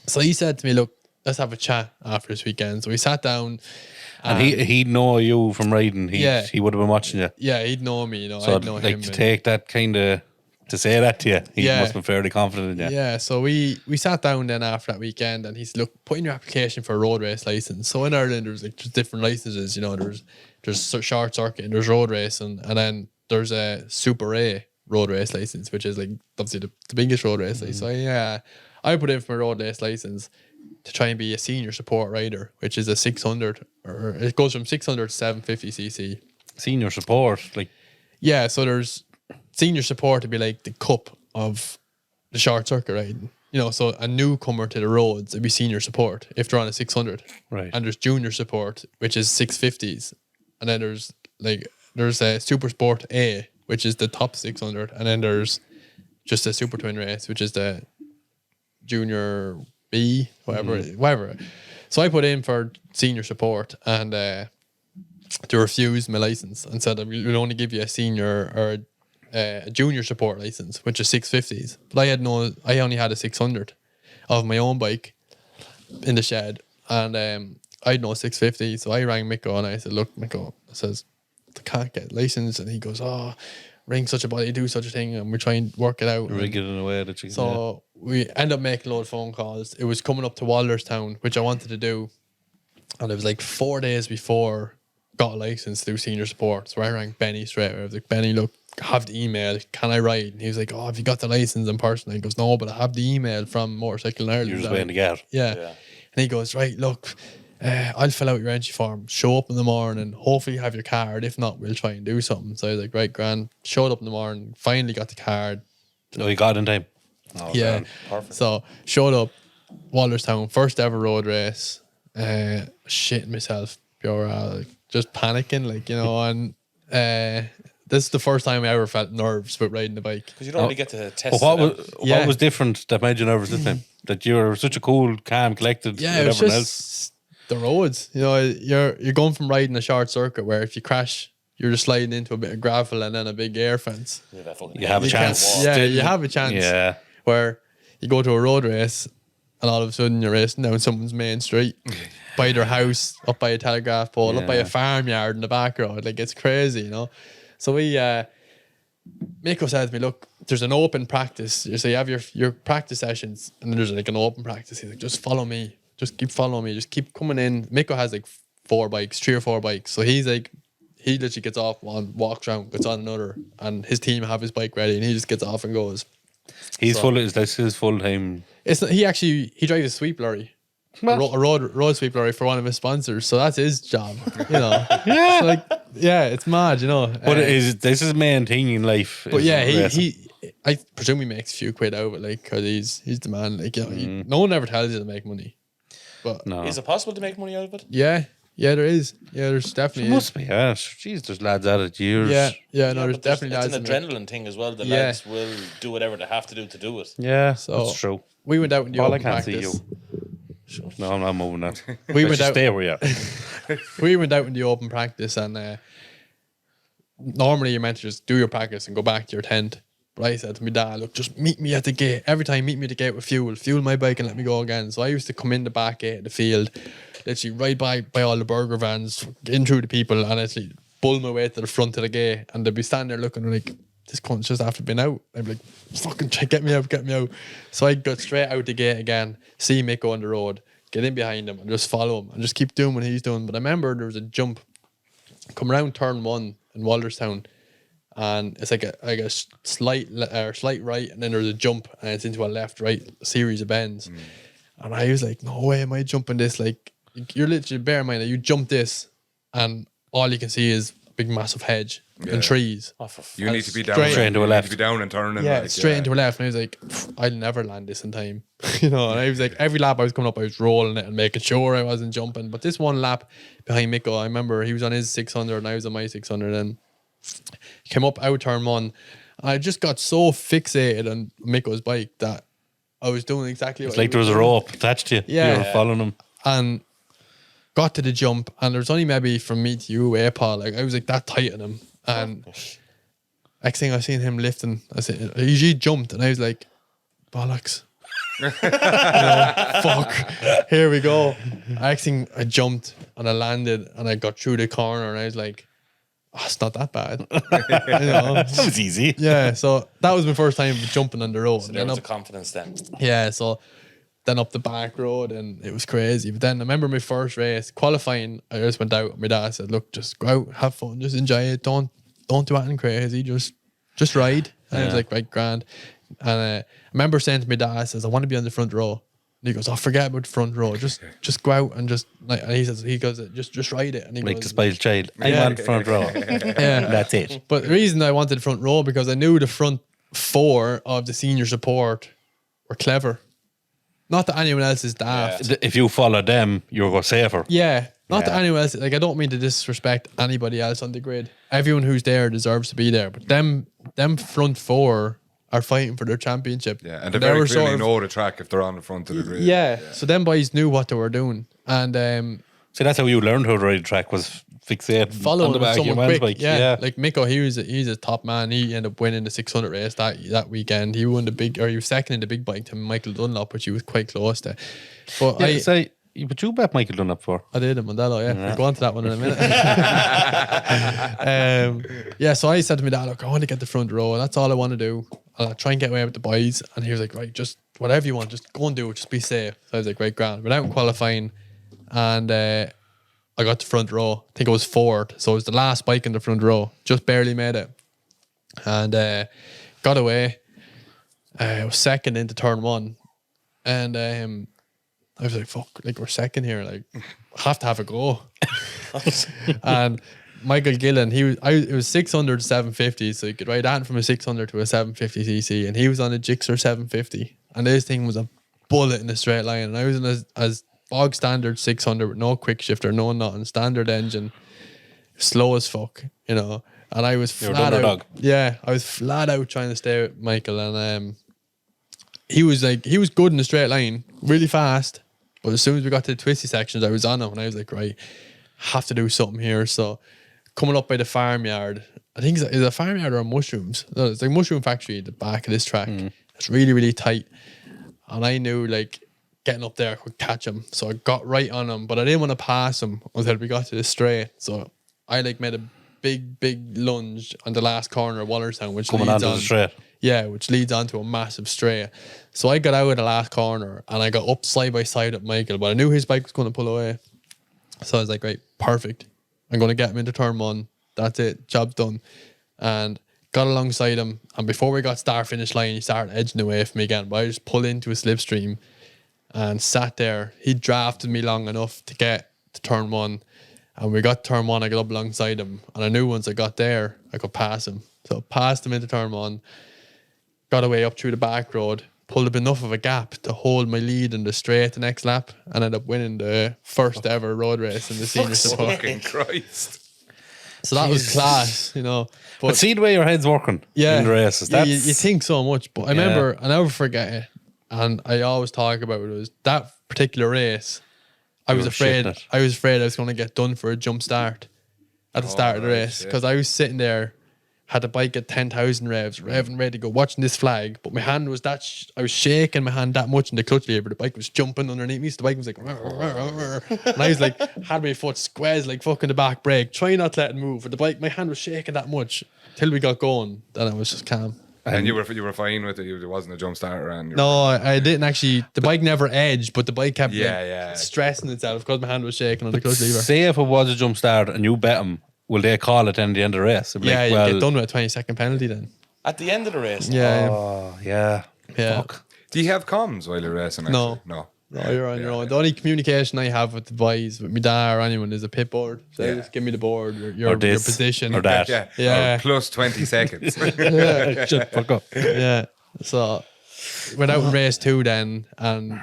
So he said to me, "Look, let's have a chat after this weekend." So we sat down. And he'd know you from riding. Yeah. He would have been watching you. Yeah, he'd know me, So I'd know like him. to and- take that kind of, to say that to you, he Yeah. must have been fairly confident in you. Yeah, so we sat down then after that weekend, and he's look, put in your application for a road race license. So in Ireland, there's like just different licenses. There's short circuit and there's road racing, and then there's a Super A road race license, which is like obviously the biggest road race license. So yeah, I put in for my road race license to try and be a senior support rider, which is a 600, or it goes from 600 to 750 cc. Senior support, like Yeah, so there's senior support to be like the cup of the short circuit riding. so a newcomer to the roads, it'd be senior support if they're on a 600. Right. And there's junior support, which is 650s. And then there's a super sport A, which is the top 600. And then there's just a super twin race, which is the junior B, whatever. So I put in for senior support, and they refused my license and said, we'll only give you a senior or a junior support license, which is 650s. But I only had a 600 of my own bike in the shed, and I had no 650. So I rang Mikko and I said, look, Mikko, I says, I can't get a license. And he goes, oh, ring such a body, do such a thing, and we try and work it out. Rig it in a way that you can. So we end up making a load of phone calls. It was coming up to Walderstown, which I wanted to do, and it was like 4 days before got a license to do senior support. So I rang Benny straight away. I was like, Benny, look, I have the email. Can I ride? And he was like, oh, have you got the license in person? And he goes, no, but I have the email from Motorcycle in Ireland. You're just waiting to get. Yeah. And he goes, right, look, I'll fill out your entry form. Show up in the morning. Hopefully you have your card. If not, we'll try and do something. So I was like, right, grand. Showed up in the morning. Finally got the card. Oh, you got it in time. Oh, Yeah. man. Perfect. So showed up, Walderstown, first ever road race. Shitting myself, pure just panicking, and this is the first time I ever felt nerves with riding the bike. Because you don't really get to test But it out. what was different that made you nervous this time? That you were such a cool, calm, collected, Yeah, it was whatever just the roads. You're going from riding a short circuit where if you crash, you're just sliding into a bit of gravel and then a big air fence. You have a chance. Yeah, you have a chance. Yeah. Where you go to a road race and all of a sudden you're racing down someone's main street, by their house, up by a telegraph pole, up by a farmyard in the back road. Like, it's crazy, So Miko said to me, look, there's an open practice. So you have your practice sessions, and then there's like an open practice. He's like, just follow me. Just keep following me. Just keep coming in. Miko has like 3 or 4 bikes. So he's like, he literally gets off one, walks around, gets on another, and his team have his bike ready, and he just gets off and goes. That's his full time. It's not, he drives a sweep lorry. A road sweep lorry for one of his sponsors, so that's his job. Yeah, it's mad, But this is his main thing in life. But yeah, I presume he makes a few quid out of it, like, because he's the man. Like, no one ever tells you to make money, but No. Is it possible to make money out of it? yeah, there is. Yeah, there's definitely. It must be. Yeah, jeez, there's lads at it years. Yeah, no, there's But definitely it's lads. an that make- adrenaline thing as well. The Yeah. lads will do whatever they have to do it. Yeah, So that's true. we went out in the Paul, I open can't practice. see you. No, I'm not moving that. We went out. Stay where you are. We went out in the open practice, and normally you're meant to just do your practice and go back to your tent. But I said to my dad, look, just meet me at the gate. Every time, meet me at the gate with fuel my bike and let me go again. So I used to come in the back gate of the field, literally right by all the burger vans, in through the people, and actually bull my way to the front of the gate. And they'd be standing there looking like, this cunt's just after been out. I'd be like, fucking get me out. So I got straight out the gate again, see Mikko on the road, get in behind him and just follow him and just keep doing what he's doing. But I remember there was a jump, come around turn 1 in Walderstown, and it's like a slight right, and then there's a jump and it's into a left right series of bends. And I was like, no way am I jumping this. Like, you're literally, bear in mind that you jump this and all you can see is a big massive hedge and trees. You need to be down. Straight into a You need left. to be down and turning. Yeah, like, straight into a left. And I was like, I'll never land this in time. And I was like, every lap I was coming up, I was rolling it and making sure I wasn't jumping. But this one lap behind Mikko, I remember he was on his 600 and I was on my 600. And he came up out turn 1. I just got so fixated on Mikko's bike that I was doing exactly what It's like he there was a doing. rope attached to you. Yeah. You were following him. And got to the jump, and there was only maybe from me to you, Paul. Like, I was like that tight on him. And next thing I seen him lifting, he jumped, and I was like, bollocks. Fuck. Here we go. Next thing I jumped and I landed and I got through the corner and I was like, oh, it's not that bad. That was easy. Yeah, so that was my first time jumping on the road. So there was the confidence then. Yeah, so then up the back road and it was crazy. But then I remember my first race, qualifying, I just went out and my dad said, look, just go out, have fun, just enjoy it. Don't do anything crazy, just ride. And I was like, right, grand. And I remember saying to my dad, I says, I want to be on the front row. And he goes, oh, forget about the front row. Just go out and just, like, and he goes, just ride it. And he Like goes, the spoiled child. I Yeah. want front row. yeah. That's it. But the reason I wanted the front row because I knew the front 4 of the senior support were clever. Not that anyone else is daft. If you follow them, you'll go safer. Yeah. Not that Yeah. anyone else, like, I don't mean to disrespect anybody else on the grid. Everyone who's there deserves to be there. But them front four are fighting for their championship. Yeah, and they they very were clearly sort of- know the track if they're on the front of the grid. Yeah. So them boys knew what they were doing. And See, that's how you learned how to ride a track, was fixate following on the back of your someone man's quick. bike. Yeah. Like Mikko, he's a top man. He ended up winning the 600 race that weekend. He won he was second in the big bike to Michael Dunlop, which he was quite close to. But But you bet Michael Dunlop for. I did at Mondello, yeah. We'll go on to that one in a minute. So I said to my dad, look, I want to get the front row. That's all I want to do. I'll try and get away with the boys. And he was like, right, just whatever you want, just go and do it. Just be safe. So I was like, right, grand. Went out in qualifying and I got the front row. I think it was fourth. So it was the last bike in the front row. Just barely made it. And got away. I was second into turn one. And I was like, fuck, like we're second here, like have to have a go. And Michael Gillen, it was 600 to 750, so you could ride that from a 600 to a 750cc, and he was on a Gixxer 750, and this thing was a bullet in a straight line, and I was in as bog standard 600 with no quick shifter, no nothing, standard engine, slow as fuck, you know, and I was You're flat the out. underdog. Yeah, I was flat out trying to stay with Michael, and he was good in the straight line, really fast. But as soon as we got to the twisty sections, I was on him, and I was like, right, have to do something here. So coming up by the farmyard, I think it's a farmyard or a mushrooms. No, it's like a mushroom factory at the back of this track. It's really, really tight. And I knew like getting up there I could catch him. So I got right on him, but I didn't want to pass him until we got to the straight. So I like made a big lunge on the last corner of Wallerstown, which Coming leads onto on the straight. Yeah, which leads onto a massive straight. So I got out of the last corner and I got up side by side with Michael, but I knew his bike was going to pull away. So I was like, right, perfect. I'm going to get him into turn one. That's it. Job's done. And got alongside him. And before we got start finish line, he started edging away from me again. But I just pulled into a slipstream and sat there. He drafted me long enough to get to turn one. And we got to turn one. I got up alongside him. And I knew once I got there, I could pass him. So passed him into turn one. Got away up through the back road, pulled up enough of a gap to hold my lead in the straight the next lap, and ended up winning the first ever road race in the senior support. Fucking Christ. So that was class, you know. But see the way your head's working in the races. Yeah, That's, you think so much. But I remember, I never forget it, and I always talk about it, was that particular race, I was were afraid shitting it. I was going to get done for a jump start at the start of the right, race, yeah. because I was sitting there, had the bike at 10,000 revs, revving ready to go, watching this flag, but my hand was I was shaking my hand that much in the clutch lever. The bike was jumping underneath me, so the bike was like, and I was like, had my foot squeezed like fucking the back brake, trying not to let it move. But the bike, my hand was shaking that much till we got going. Then I was just calm. And you were fine with it. There wasn't a jump starter, and No, I didn't actually. The bike never edged, but the bike kept Yeah. stressing itself because my hand was shaking on the clutch lever. say if it was a jump start and you bet them, will they call it then the end of the race? They'll be Yeah, like, you well, get done with a 20-second penalty then. At the end of the race. Yeah. Oh, yeah. Yeah. Fuck. Do you have comms while you're racing? No. Actually? No. No, you're on your own. The only communication I have with the boys, with my dad or anyone, is a pit board. So Yeah. just give me the board, your Or this, position. or that. Yeah. Yeah. Or plus 20 seconds. Shut fuck up. Yeah. So went out in race 2 then, and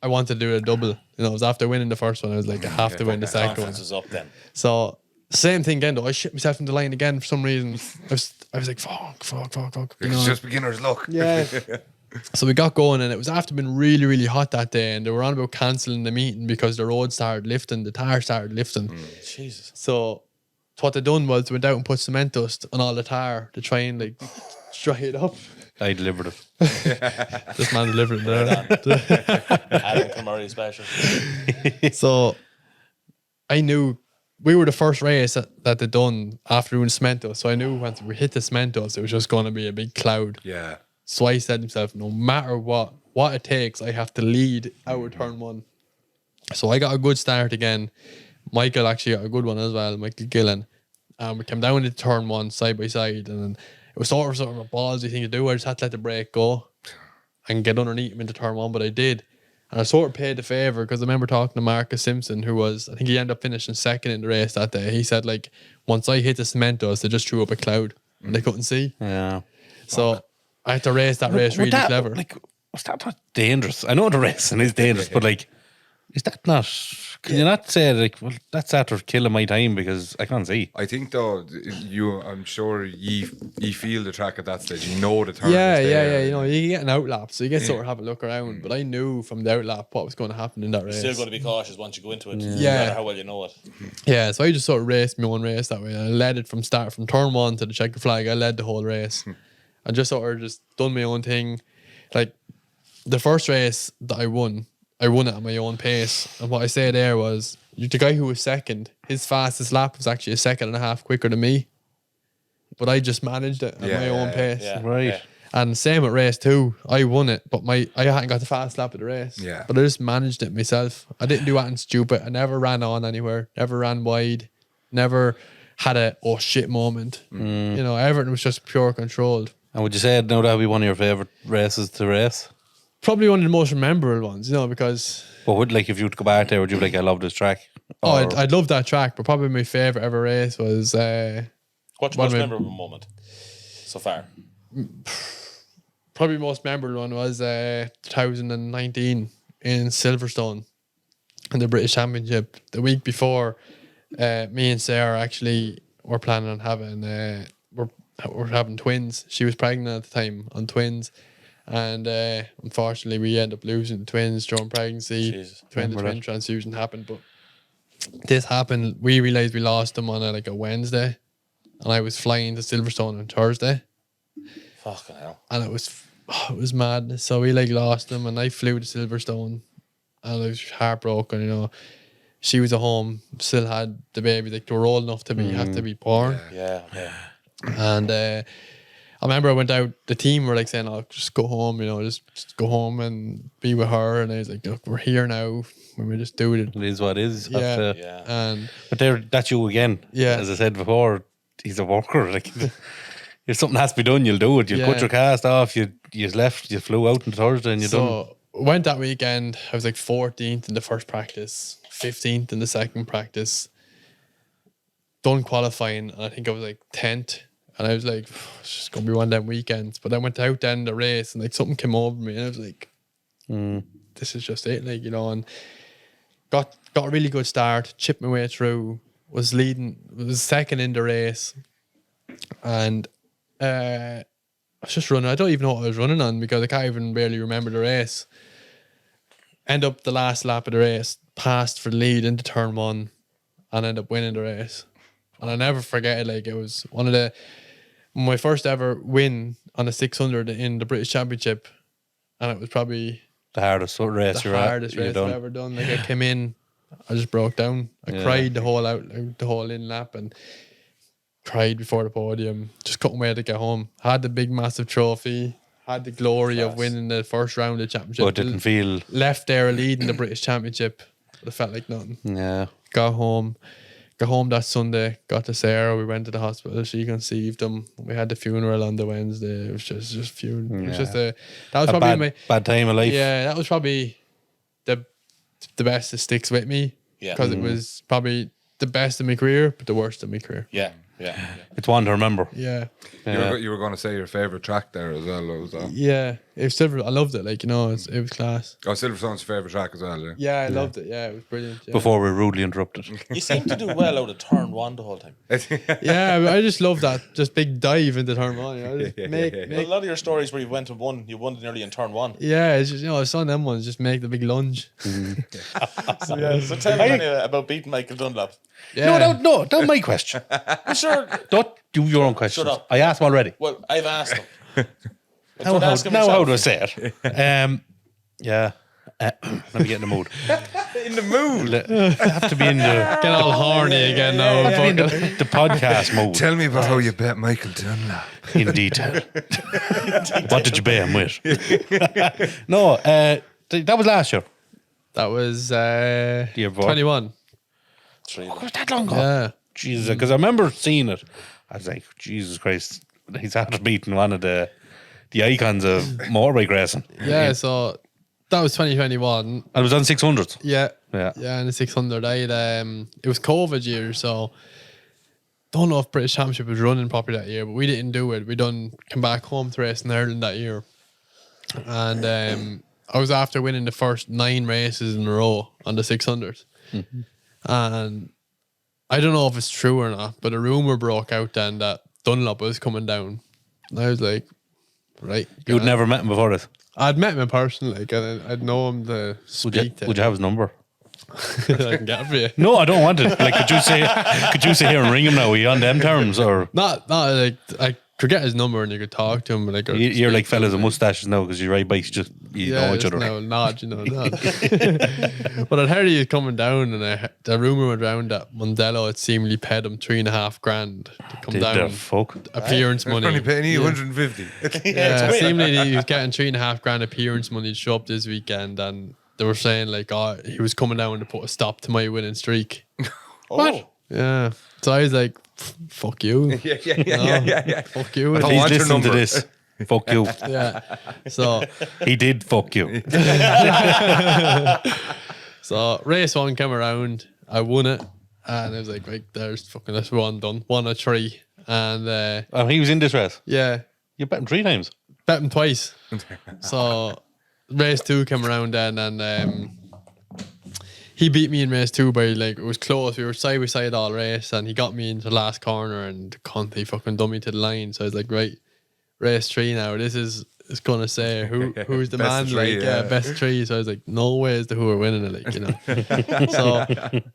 I wanted to do a double. You know, it was after winning the first one, I was like, I have to win the second one. Confidence was up then. So same thing again though. I shit myself in the line again for some reason. I was like, fuck. You It's know? just beginner's luck. Yeah. So we got going, and it was after being really, really hot that day, and they were on about cancelling the meeting because the road started lifting, the tire started lifting. Jesus. So what they done was they went out and put cement dust on all the tire to try and like dry it up. I delivered it. This man delivered it there. Adam Camurray special. So I knew we were the first race that they done after doing cement dust. So I knew once we hit the cement dust, it was just going to be a big cloud. Yeah. So I said to myself, no matter what it takes, I have to lead out of turn one. So I got a good start again. Michael actually got a good one as well, Michael Gillen. We came down into turn one side by side, and it was sort of a ballsy thing to do. I just had to let the brake go and get underneath him into turn one, but I did. And I sort of paid the favour because I remember talking to Marcus Simpson, who I think he ended up finishing second in the race that day. He said, like, once I hit the cement dust, they just threw up a cloud and they couldn't see. Yeah. So I had to race that race really clever. Like, was that not dangerous? I know the racing is dangerous, but like, is that not? Can you not say like, well, that's after killing my time because I can't see. I think though, I'm sure you feel the track at that stage. You know the turn Yeah, is yeah, there. yeah. You know, you get an outlap, so you get sort of have a look around. But I knew from the outlap what was going to happen in that race. Still going to be cautious once you go into it. No Yeah. matter how well you know it. Yeah, so I just sort of raced my own race that way. And I led it from turn one to the checker flag. I led the whole race. I just sort of just done my own thing. Like the first race that I won it at my own pace. And what I say there was the guy who was second, his fastest lap was actually a second and a half quicker than me. But I just managed it at my own pace. Yeah. Right. Yeah. And same at race 2, I won it, but I hadn't got the fast lap of the race. Yeah. But I just managed it myself. I didn't do anything stupid. I never ran on anywhere, never ran wide, never had a oh shit moment. You know, everything was just pure controlled. And would you say now that would be one of your favourite races to race? Probably one of the most memorable ones, you know, because But would like if you would go back there, would you be like, I love this track? Or- I'd love that track, but probably my favourite ever race was What's your One most of my- memorable moment so far? probably the most memorable one was 2019 in Silverstone in the British Championship. The week before, me and Sarah actually were planning on having we're having twins. She was pregnant at the time on twins, and unfortunately we ended up losing the twins during pregnancy. Jesus. The Remember twin that. transfusion happened, but this happened. We realized we lost them on a Wednesday, and I was flying to Silverstone on Thursday. Fucking hell. And it was madness. So we lost them, and I flew to Silverstone, and I was heartbroken. You know, she was at home, still had the baby. Like they were old enough to be have to be born. Yeah. Yeah. And I remember I went out. The team were like saying, "Oh, just go home. You know, just go home and be with her." And I was like, "Look, we're here now. When we just do it." It is what it is. You have Yeah, to- Yeah. and But that's you again. Yeah. As I said before, he's a worker. Like if something has to be done, you'll do it. You'll Yeah. cut your cast off. You flew out on Thursday and you're done. so went that weekend. I was like 14th in the first practice, 15th in the second practice. Done qualifying, and I think I was like 10th. And I was like, it's just gonna be one of them weekends. But I went out then the race, and like something came over me, and I was like, this is just it, like, you know. And got a really good start, chipped my way through, was second in the race, and I was just running. I don't even know what I was running on because I can't even barely remember the race. End up the last lap of the race, passed for the lead into turn one, and end up winning the race. And I never forget it. Like it was my first ever win on a 600 in the British Championship, and it was probably The hardest race the you're hardest you've race done. I've ever done. Like I came in, I just broke down. I cried the whole in lap, and cried before the podium. Just couldn't wait to get home. Had the big massive trophy. Had the glory of winning the first round of the championship. But didn't feel. Left there leading the British Championship, but it felt like nothing. Yeah. Got home that Sunday. Got to Sarah. We went to the hospital. She conceived him. We had the funeral on the Wednesday. It was just funeral. It was just that was A probably bad time of life. yeah, that was probably the best that sticks with me. Yeah. Because it was probably the best of my career, but the worst of my career. Yeah. Yeah. It's one to remember. Yeah. You were going to say your favourite track there as well. Was that? Yeah. It was silver. I loved it. Like, you know, it was class. Oh, Silverstone's favourite track as well. Yeah. Yeah, I loved it. Yeah, it was brilliant. Yeah. Before we were rudely interrupted. You seem to do well out of turn one the whole time. Yeah, I just love that. Just big dive into turn one. You know, just A lot of your stories where you went and won, you won nearly in turn one. yeah, it's just, you know, it's on them ones. Just make the big lunge. So tell me about beating Michael Dunlop. Yeah. No, that's my question. I'm sure. Don't do your own questions. Shut up. I asked them already. Well, I've asked him. Now, ask him how do I yourself. say it? Yeah. Let me get in the mood. In the mood. I have to be in the, Get all horny again now. be in fucking- the podcast mood Tell me about how you bet Michael Dunlop. in detail. What did you pay him with? No, that was last year. That was Year before. 21. Was that long ago? Yeah. Jesus, because I remember seeing it. I was like, Jesus Christ, he's after beating one of the icons of motorbike racing. Yeah, so that was 2021. And it was on 600s. Yeah. Yeah. Yeah, in the 600. It was COVID year, so don't know if British Championship was running properly that year, but we didn't do it. We come back home to race in Ireland that year. And I was after winning the first 9 races in a row on the 600. And I don't know if it's true or not, but a rumor broke out then that Dunlop was coming down. And I was like, right. You'd never met him before this. I'd met him in person, like, and I'd know him to speak to. Would you have his number? I can get it for you. No, I don't want it. Like, could you say here and ring him now? Are you on them terms or? Not like I could get his number and you could talk to him. But like, You're like fellas with mustaches now because you ride bikes, you know each other. No, nod. But I'd heard he was coming down, and the rumor went around that Mondello had seemingly paid him $3,500 to come Did down. the fuck? Appearance money. Only paying you 150. Yeah, seemingly he was getting $3,500 appearance money to show up this weekend, and they were saying like, oh, he was coming down to put a stop to my winning streak. What? Yeah. So I was like, fuck you. Yeah. Fuck you. I don't He's want your listening to number. this. Fuck you. Yeah. So He did fuck you. race 1 came around. I won it. And I was like, right, there's fucking this one done. 1 of 3. And He was in this race. yeah, You bet him 3 times. bet him twice. So race 2 came around then, and he beat me in race 2 by like, it was close. We were side by side all race, and he got me into the last corner, and the cunt, he fucking dumped me to the line. So I was like, right, race 3 now. This is it's gonna say who's the Best man, of 3, like yeah. best of 3. So I was like, no way is the who are winning it, like, you know. So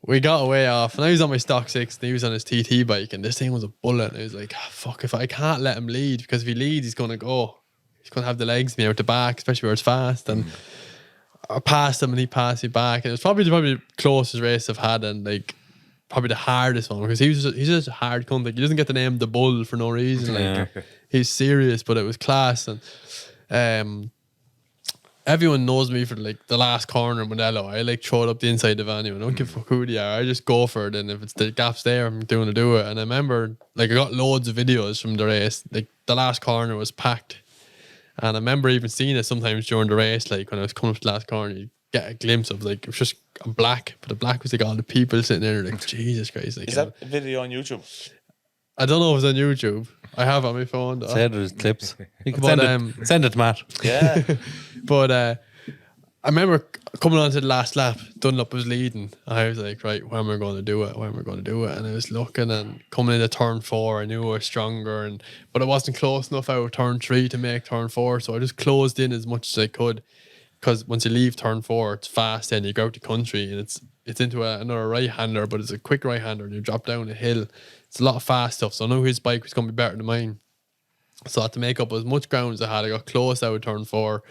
we got away off, and I was on my stock 6 and he was on his TT bike, and this thing was a bullet. And I was like, fuck, if I can't let him lead, because if he leads, he's gonna have the legs me out the back, especially where it's fast. And I passed him and he passed me back, and it was probably the closest race I've had, and like probably the hardest one, because he's just a hard cunt. Like, he doesn't get the name the Bull for no reason. Like, he's serious, but it was class. And everyone knows me for like the last corner in Mondello. I like throw it up the inside of anyone. I don't give a fuck who they are. I just go for it, and if it's the gaps there, I'm doing to do it. And I remember, like, I got loads of videos from the race. Like, the last corner was packed. And I remember even seeing it sometimes during the race, like when I was coming up to the last corner, you get a glimpse of, like, it was just a black, but the black was like all the people sitting there, like, Jesus Christ. Like, Is that video on YouTube? I don't know if it's on YouTube. I have it on my phone though. Said there's clips. You can But, send it to Matt. Yeah. But I remember coming on to the last lap, Dunlop was leading. I was like, right, when am I going to do it? And I was looking, and coming into turn 4, I knew I was stronger, but it wasn't close enough out of turn 3 to make turn 4. So I just closed in as much as I could, because once you leave turn 4, it's fast, and you go out the country, and it's into another right-hander, but it's a quick right-hander, and you drop down a hill. It's a lot of fast stuff. So I knew his bike was going to be better than mine. So I had to make up as much ground as I had. I got close out of turn 4,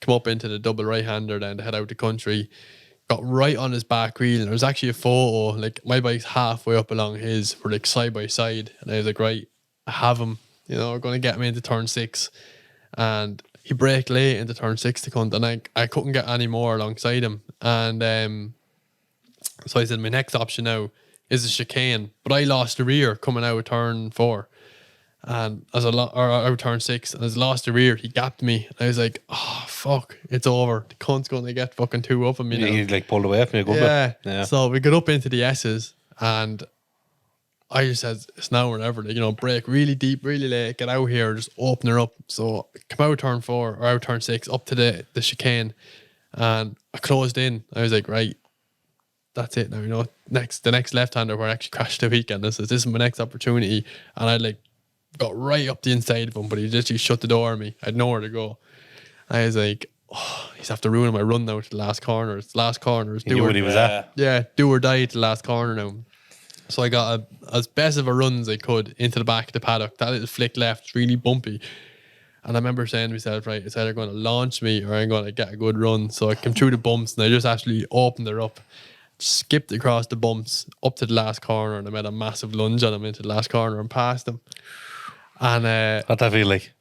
come up into the double right-hander, then to head out the country. Got right on his back wheel, and there was actually a photo, like my bike's halfway up along his, we're like side by side, and I was like, right, I have him, you know, we're going to get me into turn 6. And he braked late into turn 6 to cunt, and I couldn't get any more alongside him. And so I said, my next option now is a chicane, but I lost the rear coming out of turn 4. And as out turn 6, and as I lost the rear, he gapped me. And I was like, oh fuck, it's over. The cunt's gonna get fucking 2 up on me now. He like pulled away from you a good bit. Yeah. So we got up into the S's, and I just said, it's now or never. Like, you know, brake really deep, really late, get out here, just open her up. So I come out turn 4 or out turn 6 up to the chicane, and I closed in. I was like, right, that's it now. You know, the next left-hander where I actually crashed the weekend. This is my next opportunity, and I like got right up the inside of him, but he literally shut the door on me. I had nowhere to go. I was like, oh, he's after ruining my run now to the last corner. It's the last corner. He knew what he was at. Yeah, do or die to the last corner now. So I got as best of a run as I could into the back of the paddock. That little flick left, really bumpy. And I remember saying to myself, right, it's either going to launch me or I'm going to get a good run. So I came through the bumps, and I just actually opened her up, skipped across the bumps up to the last corner, and I made a massive lunge on him into the last corner and passed him. And What'd that feel like?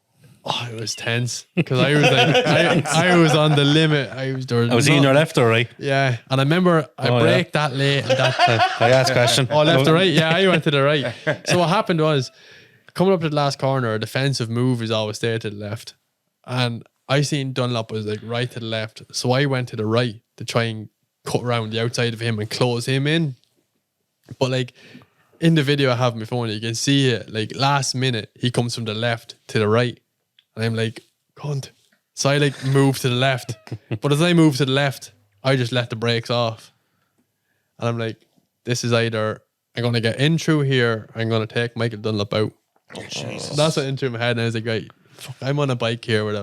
oh, it was tense, because I was like, I was on the limit. I was he in your left or right? Yeah, and I remember I braked that late. And that, I asked a question. oh, left or right? Yeah, I went to the right. So what happened was, coming up to the last corner, a defensive move is always stay to the left, and I seen Dunlop was like right to the left, so I went to the right to try and cut around the outside of him and close him in. But like, in the video I have on my phone, you can see it, like last minute he comes from the left to the right, and I'm like, cunt, So I like moved to the left. But as I moved to the left, I just let the brakes off. And I'm like, this is either I'm going to get in through here, or I'm going to take Michael Dunlop out. Jesus. That's what into my head. And I was like, right, fuck, I'm on a bike here with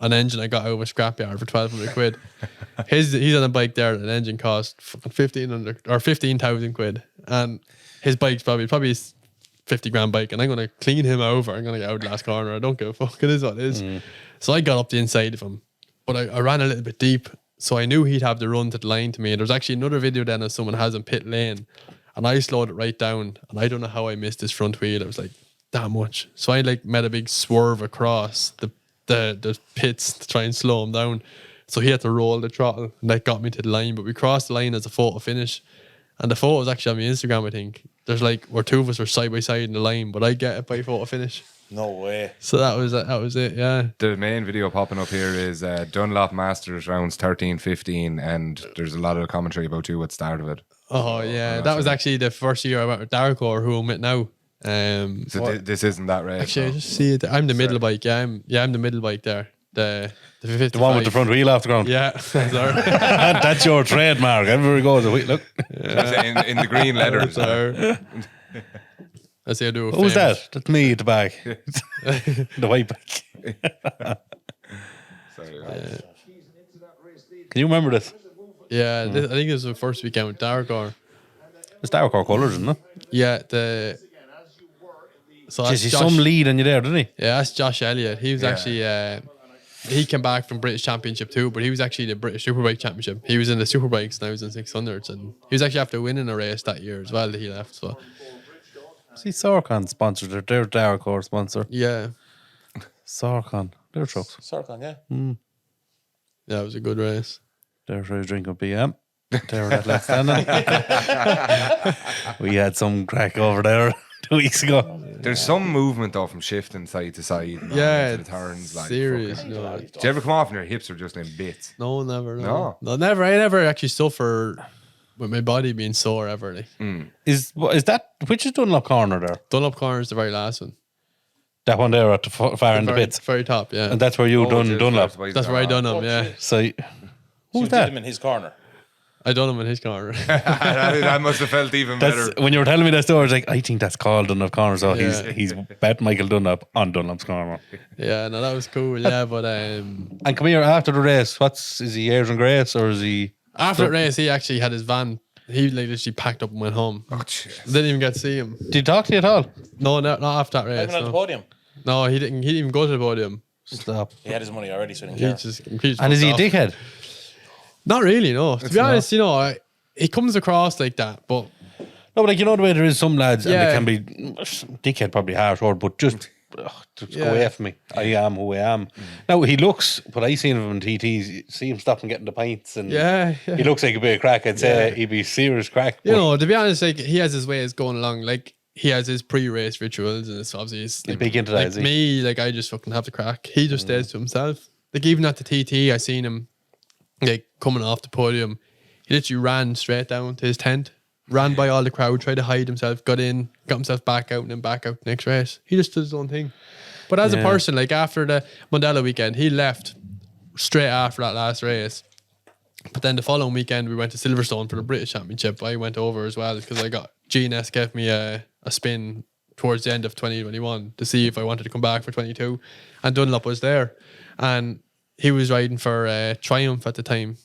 an engine I got out of a scrapyard for 1,200 quid. He's on a bike there, and an engine cost fucking 1,500 or 15,000 quid. And his bike's probably 50 grand bike, and I'm going to clean him over. I'm going to get out the last corner. I don't give a fuck. It is what it is. So I got up the inside of him, but I ran a little bit deep. So I knew he'd have the run to the line to me. And there's actually another video then of someone has him pit lane, and I slowed it right down. And I don't know how I missed his front wheel. It was like that much. So I like made a big swerve across the pits to try and slow him down. So he had to roll the throttle, and that got me to the line. But we crossed the line as a photo finish. And the photo was actually on my Instagram, I think. There's like where two of us were side by side in the line, but I get it by photo finish. No way. So that was it, yeah. The main video popping up here is Dunlop Masters rounds 13-15, and there's a lot of commentary about you at the start of it. Oh yeah, that was actually the first year I went with Darkor, who I'm with now. So this isn't that race. Actually, I no? just see it. I'm the middle bike. Yeah, I'm the middle bike there. The 55. The one with the front wheel off the ground. Yeah, sorry. That's your trademark. Everywhere he goes, look. In the green letters. Sorry. I say I do. Who's that? That's me at the back. The white bike. Sorry, Can you remember this? Yeah, I think this was the first weekend with Darkor. It's Darkor colours, isn't it? Yeah, so that's Jeez, he's Josh, some lead on you there, didn't he? Yeah, that's Josh Elliott. He was actually he came back from British Championship too, but he was actually the British Superbike Championship. He was in the Superbikes and I was in 600s, and he was actually after winning a race that year as well that he left. So See, Sorcon sponsored it. They're Darkor sponsor. yeah, Sorcon. They're trucks. Sarkon, yeah. yeah, it was a good race. They're drinking PM. They're at left standing. We had some crack over there 2 weeks ago. There's some movement though from shifting side to side. And Yeah, into the turns. Like, serious. fucking- No, Do you ever come off and your hips are just in bits? no, never. No? No, never. I never actually suffer with my body being sore ever. Like. Is that which is Dunlop corner there? Dunlop corner is the very last one. That one there at the far end of the Very, bits. very top, yeah. And that's where you Oh, done it is, Dunlop. That's where I done him, yeah. So So who's you that? did him in his corner. I done him in his corner. that must have felt even That's better. when you were telling me that story. I was like, I think that's called Dunlop corner. So Yeah. he's bet Michael Dunlop on Dunlop's corner. Yeah, no, that was cool. Yeah, but And come here after the race. Is he airs and grace or is he? after the race, he actually had his van. He like literally packed up and went home. Oh, jeez. Didn't even get to see him. Did he talk to you at all? No, not after that race. Even on the No. podium. No, he didn't. He didn't even go to the podium. Stop. He had his money already, so he He didn't care. just And is he a fucked off. dickhead? Not really. No. To be honest, he comes across like that, but No, but like you know the way there is some lads and Yeah. they can be dickhead, probably harsh word, but just go Yeah. away from me. I am who I am. Now he looks, what I seen of him in TTs, see him stopping getting the pints, and yeah. he looks like a bit of crack. I'd say he'd be serious crack. You but know, to be honest, like he has his ways going along. Like he has his pre-race rituals, and it's obviously like, big into that, like is he? me. Like I just fucking have the crack. He just stays to himself. Like even at the TT, I seen him like coming off the podium. He literally ran straight down to his tent, ran by all the crowd, tried to hide himself, got in, got himself back out, and then back out the next race. He just did his own thing. But as a person, like after the Mondello weekend, he left straight after that last race. But then the following weekend, we went to Silverstone for the British Championship. I went over as well because I got GNIS gave me a spin towards the end of 2021 to see if I wanted to come back for 22. And Dunlop was there. And he was riding for Triumph at the time.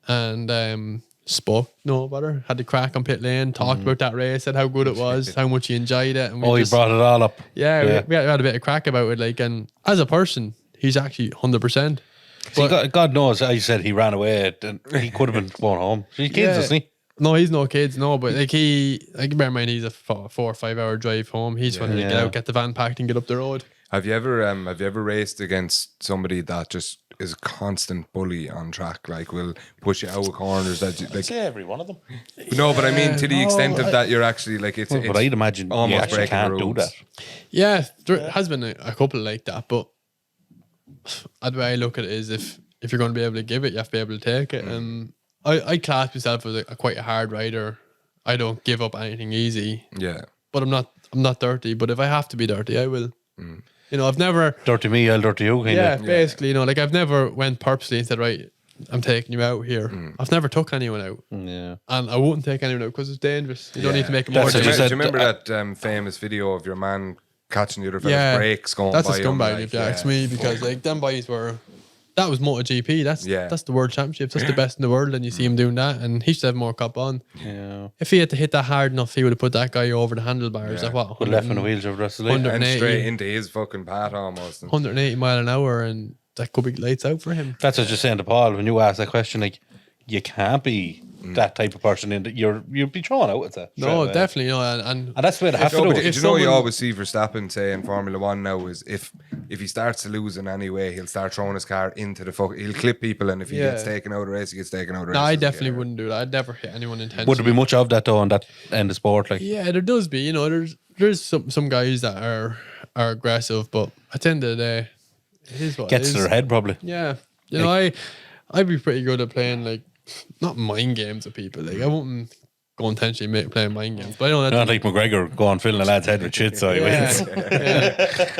And spoke no about her. Had the crack on pit lane, talked about that race, said how good it was, how much he enjoyed it. And he brought it all up. Yeah, we had a bit of crack about it. Like, and as a person, he's actually 100%. See, God knows, I said he ran away. And he could have been going home. He's kids, Yeah. isn't he? No, he's no kids, no. But like bear in mind, he's a 4 or 5 hour drive home. He's wanted to get out, get the van packed, and get up the road. Have you ever raced against somebody that just is a constant bully on track? Like will push you out of corners that you, I'd like. say every one of them. No, but I mean to the extent of that you're actually like it's. But it's I'd imagine you almost actually breaking can't the do rules. that. Yeah, there has been a couple like that, but the way I look at it is if you're going to be able to give it, you have to be able to take it. And I class myself as quite a hard rider. I don't give up anything easy, Yeah. but I'm not dirty. But if I have to be dirty, I will. You know, I've never. Dirty me, I'll dirty you. Yeah, Kinda. basically, you know, like I've never went purposely and said, right, I'm taking you out here. I've never took anyone out. Yeah. And I wouldn't take anyone out because it's dangerous. You don't need to make it That's more what you dangerous. said. Do you remember that famous video of your man catching the other fella's Yeah, brakes going that's a by him? scumbag Like, if you ask me, because like them boys were. That was MotoGP. That's the World Championships. That's the best in the world, and you see him doing that, and he should have more cop on. Yeah. If he had to hit that hard enough, he would have put that guy over the handlebars. Like what? Good left in the wheels of the rest of the life. 180. And straight into his fucking path almost. 180 mile an hour, and that could be lights out for him. That's what I was just saying to Paul when you asked that question. Like, you can't be that type of person. You'd be thrown out with that. No, definitely, you know, and And that's the way they have to No, do but it. do you know you always see Verstappen say in Formula One now is if he starts to lose in any way, he'll start throwing his car into the he'll clip people, and if he gets taken out of the race, he gets taken out of the race. No, I definitely wouldn't do that. I'd never hit anyone intentionally. Would there be much of that though on that end of sport? Like, Yeah, there does be. You know, there's some guys that are aggressive, but at the end of the day, it is what gets it to is. their head probably. Yeah, you know, I'd be pretty good at playing like not mind games with people. Like I wouldn't go intentionally playing mind games, but I don't. Not like McGregor going filling a lad's head with shit so he wins.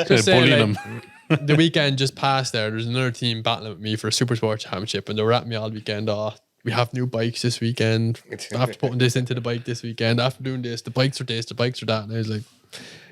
Just say, Bullying like, him. the weekend just passed there's another team battling with me for a Super Sport Championship, and they were at me all weekend. Oh, we have new bikes this weekend. After putting this into the bike this weekend, after doing this, the bikes are this, the bikes are that, and I was like,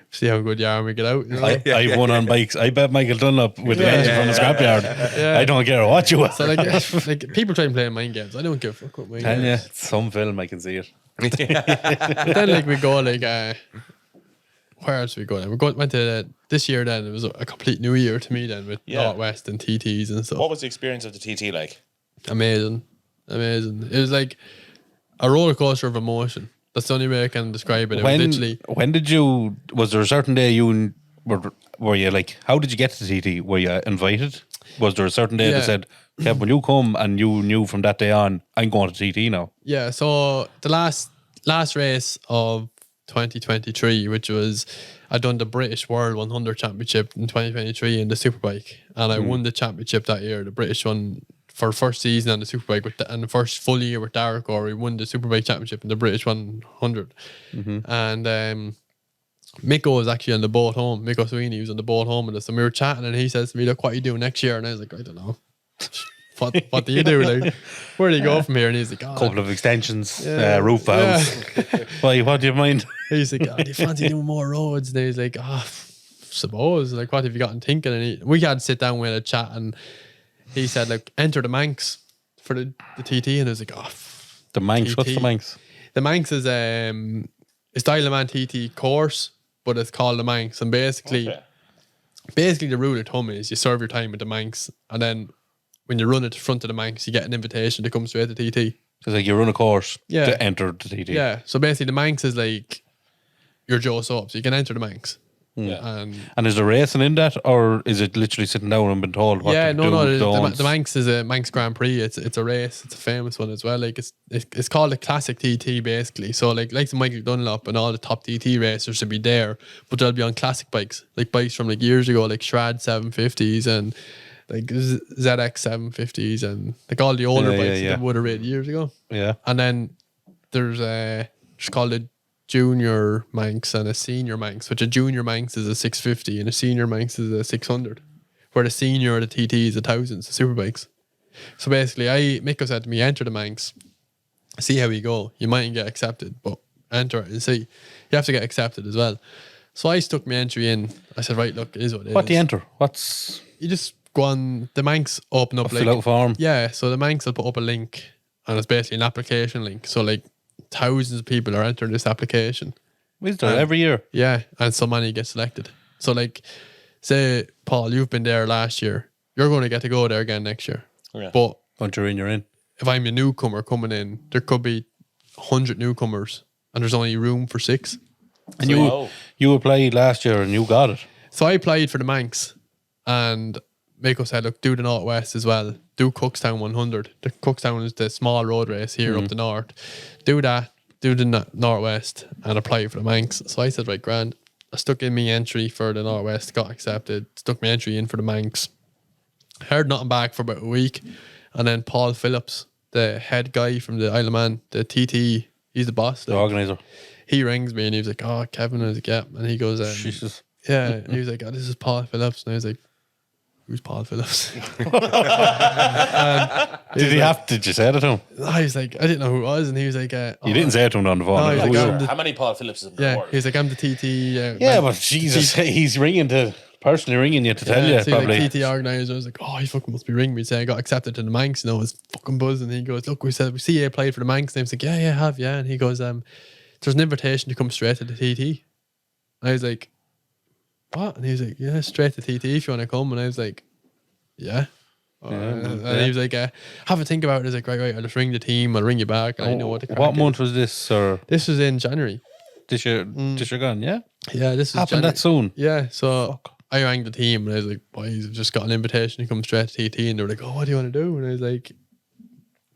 see how good you are when we get out. You know? I've won on bikes. I bet Michael Dunlop with the engine from the scrapyard. I don't care what you are. So like people try and play mind games. I don't give a fuck what mind Tell you, games. it's some film I can see it. But then like we go like where else we go then? Went to this year then. It was a complete new year to me then with Northwest and TTs and stuff. What was the experience of the TT like? Amazing. It was like a roller coaster of emotion. That's the only way I can describe it. It was literally. When did you? Was there a certain day you were you like? How did you get to the TT? Were you invited? Was there a certain day that said, "Kev, when you come," and you knew from that day on, I'm going to TT now? Yeah. So the last race of 2023, which was I done the British World 100 Championship in 2023 in the Superbike, and I won the championship that year, the British one. For first season on the Superbike and the first full year with Darragh, we won the Superbike Championship in the British 100. And Miko was actually on the boat home. Miko Sweeney was on the boat home with us, and we were chatting, and he says to me, "Look, what are you doing next year?" And I was like, "I don't know. What do you do? Like, where do you go from here?" And he's like, Couple of extensions, roof valves. Why? What do you mind? He's like, "Do you fancy doing more roads?" And he's like, suppose. Like, what have you gotten thinking? And we had to sit down with a chat, and he said, like, enter the Manx for the TT, and I was like, the Manx. TT. What's the Manx? The Manx is it's Dial-A-Man TT course, but it's called the Manx, and basically the rule of thumb is you serve your time with the Manx, and then when you run at the front of the Manx, you get an invitation to come straight to TT. It's like you run a course to enter the TT. Yeah, so basically the Manx is like your Joe Soap, so you can enter the Manx. Yeah. And is there racing in that, or is it literally sitting down and being told what to do? The Manx is a Manx Grand Prix. It's a race. It's a famous one as well. Like it's called a classic TT basically. So like the Michael Dunlop and all the top TT racers should be there, but they'll be on classic bikes, like bikes from like years ago, like Shrad 750s and like ZX 750s and like all the older bikes that they would have ridden years ago. Yeah. And then there's it's called a junior Manx and a senior Manx, which a junior Manx is a 650 and a senior Manx is a 600, where the senior, the TT is 1,000, so super bikes. So basically, Miko said to me, enter the Manx, see how you go. You mightn't get accepted, but enter it and see. You have to get accepted as well. So I stuck my entry in. I said, right, look, it is what it is. What do you enter? What's You just go on, the Manx open up fill out form? Yeah, so the Manx will put up a link, and it's basically an application link. So like thousands of people are entering this application. Is there every year? Yeah, and so many get selected. So like, say, Paul, you've been there last year. You're going to get to go there again next year. Yeah. But Once you're in. if I'm a newcomer coming in, there could be 100 newcomers, and there's only room for 6. And you applied last year and you got it. So I applied for the Manx, and Mako said, look, do the Northwest as well. Do Cookstown 100. The Cookstown is the small road race here up the north. Do that. Do the Northwest and apply for the Manx. So I said, right, grand. I stuck in my entry for the Northwest, got accepted. Stuck my entry in for the Manx. Heard nothing back for about a week. And then Paul Phillips, the head guy from the Isle of Man, the TT, he's the boss. The organizer. He rings me and he was like, oh, Kevin. I was like, yeah. And he goes, Jesus. Yeah, and he was like, "Oh, this is Paul Phillips," and I was like, "Who's Paul Phillips?" Did you say that to him? I was like, I didn't know who it was, and he was like, You didn't say it to him on the phone. No, Who he's like, you I'm were. the- How many Paul Phillips in the yeah, world? he's like, I'm the TT. Yeah, but Jesus, he's personally ringing you to tell you, so probably. like TT organizer. I was like, oh, he fucking must be ringing me saying I got accepted to the Manx. You know, it's fucking buzzing. And he goes, look, we see you applied for the Manx. And I was like, yeah, have, yeah. And he goes, there's an invitation to come straight to the TT. I was like, what? And he was like, yeah, straight to TT if you want to come. And I was like, yeah. And he was like, have a think about it. I was like, right, I'll just ring the team. I'll ring you back. And I know what the crack What month is. was this? Or This was in January. this year gone? Yeah, Yeah, this was happened January. that soon. Yeah, so I rang the team and I was like, boys, I've just got an invitation to come straight to TT. And they were like, oh, what do you want to do? And I was like,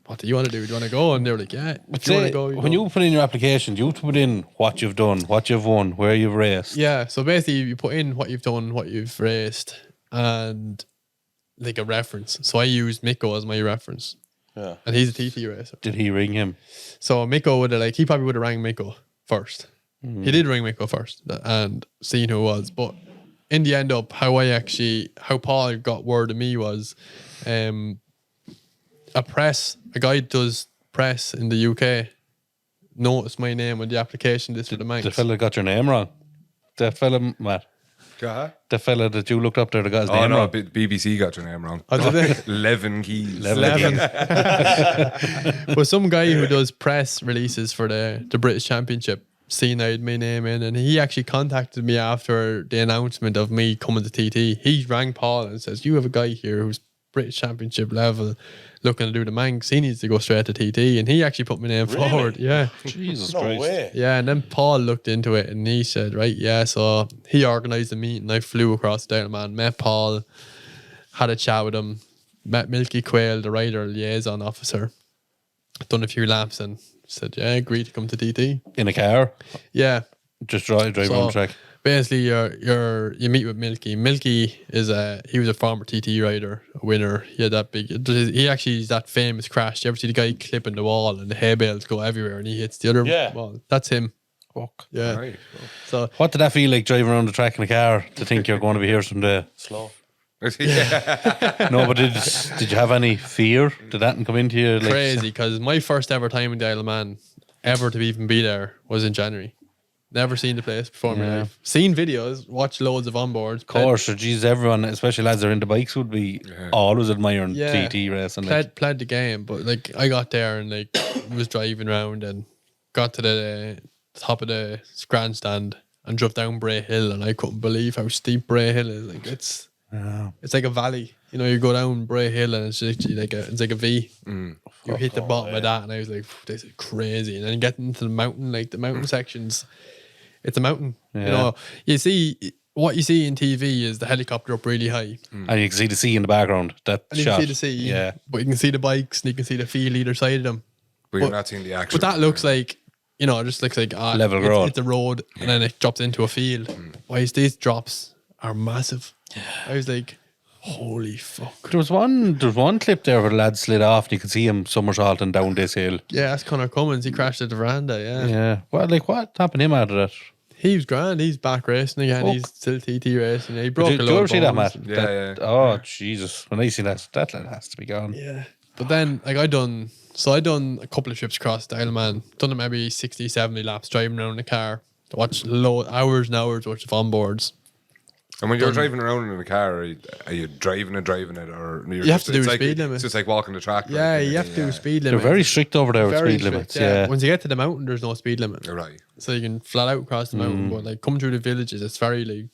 what do you want to do? Do you want to go? And they were like, yeah, if you want to go, When go. you put in your application, you have to put in what you've done, what you've won, where you've raced. Yeah, so basically you put in what you've done, what you've raced, and like a reference. So I used Miko as my reference. Yeah. And he's a TT racer. Did he ring him? So Miko would have he probably would have rang Miko first. He did ring Miko first and seen who it was. But in the end up, how Paul got word of me was a guy does press in the UK noticed my name on the application list for the Manx. The fella got your name wrong. The fella, Matt. The fella that you looked up there that got his Oh name no, wrong. BBC got your name wrong. Oh, did they? 11 keys. 11. But some guy who does press releases for the British Championship seen I had my name in, and he actually contacted me after the announcement of me coming to TT. He rang Paul and says, you have a guy here who's British Championship level looking to do the Manx. He needs to go straight to TT, and he actually put my name forward. Yeah. Jesus No Christ. way. Yeah, and then Paul looked into it and he said, right, yeah, so he organised a meeting. I flew across the man, met Paul, had a chat with him, met Milky Quail, the rider liaison officer, done a few laps and said, yeah, agreed to come to TT. In a car? Yeah. Just drive So, on the track. basically, you meet with Milky. Milky he was a former TT rider, a winner. He had that he actually is that famous crash. You ever see the guy clipping the wall and the hay bales go everywhere and he hits the other wall? That's him. Fuck. Yeah. Right. So What did that feel like driving around the track in a car to think you're going to be here someday? Slow. Yeah. No, but did you have any fear? Did that come into you? Like, crazy, because my first ever time in the Isle of Man, ever to even be there, was in January. Never seen the place before in my life. Seen videos, watched loads of onboards. Of course, or geez, everyone, especially lads that are into bikes, would be always admiring TT racing. Played the game, but like I got there and like was driving around and got to the top of the grandstand and drove down Bray Hill, and I couldn't believe how steep Bray Hill is. Like it's like a valley. You know, you go down Bray Hill and it's literally like a V. You hit the bottom of that, and I was like, this is crazy. And then getting into the mountain, like the mountain sections, it's a mountain. You know, what you see in TV is the helicopter up really high. And you can see the sea in the background. That And you shot. can see the sea, Yeah. but you can see the bikes and you can see the field either side of them. But you're not seeing the action. But that looks like, it just looks like Level road. It's a road, and then it drops into a field. Why these drops are massive. I was like, holy fuck. There was one clip there where the lad slid off and you could see him somersaulting down this hill. Yeah, that's Connor Cummins. He crashed at the veranda, Yeah. What happened to him out of that? He was grand. He's back racing again. Fuck. He's still TT racing. He broke Did a you lot ever of see that, bones. Matt? Yeah, Oh, Jesus. When I see that lad has to be gone. Yeah. But then, like, I done a couple of trips across the Isle of Man. Done maybe 60, 70 laps driving around in the car. To watch hours and hours worth of onboards. And when you're driving around in a car, are you driving it, or You have to do it's a like, speed limit. It's just like walking the track. Yeah, like, you have to do a speed They're limit. very strict over there with Very speed strict, limits. Yeah. Once you get to the mountain, there's no speed limit. Right. So you can flat out across the mountain. But like come through the villages, it's very like,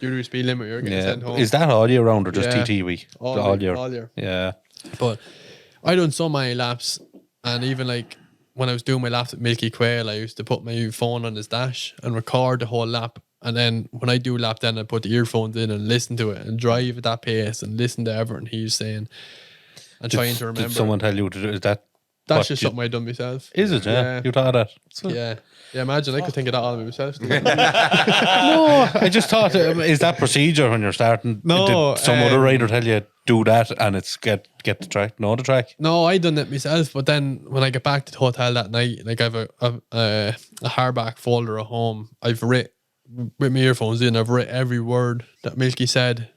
you do a speed limit, you're getting sent home. Is that all year round or just Yeah. TT week? All year. Yeah. But I done so many laps, and even like when I was doing my laps with Milky Quail, I used to put my phone on his dash and record the whole lap. And then when I do a lap, then I put the earphones in and listen to it and drive at that pace and listen to everything he's saying and trying to remember. Did someone tell you to do? Is that? That's what just you- something I done myself. Is it? Yeah. You thought that? Yeah. Imagine I could think of that all by myself. No, I just thought. Is that procedure when you're starting? No, Did some other rider tell you do that and it's get the track? No, the track. No, I done it myself. But then when I get back to the hotel that night, like I have a hardback folder at home. I've writ with my earphones in. I've read every word that Milky said.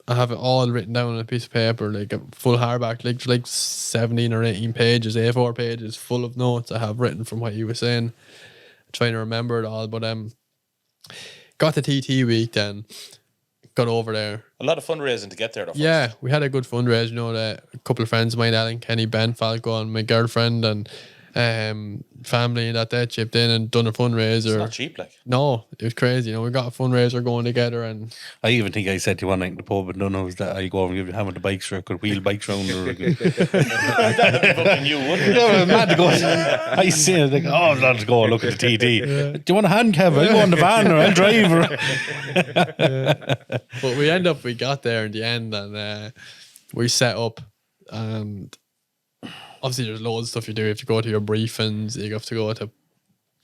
I have it all written down on a piece of paper, like a full hardback, like 17 or 18 pages, A4 pages, full of notes I have written from what he was saying. Trying to remember it all, but got the TT week then, got over there. A lot of fundraising to get there, though. Yeah, we had a good fundraiser. You know, a couple of friends of mine, Alan, Kenny, Ben, Falco, and my girlfriend and family and that chipped in and done a fundraiser. It's not cheap, like. No, it was crazy. You know, we got a fundraiser going together, and I even think I said to you one night in the pub, but no, that I go over and give you a hand with the bikes, or I could wheel bikes round. Or Fucking you, wouldn't it? yeah, mad to go. I say, like, oh, let's go look at the TT. Do you want a hand, Kev? I'll go on the van or I'll drive. But we got there in the end, and we set up, and obviously there's loads of stuff you do. You have to go to your briefings, you have to go to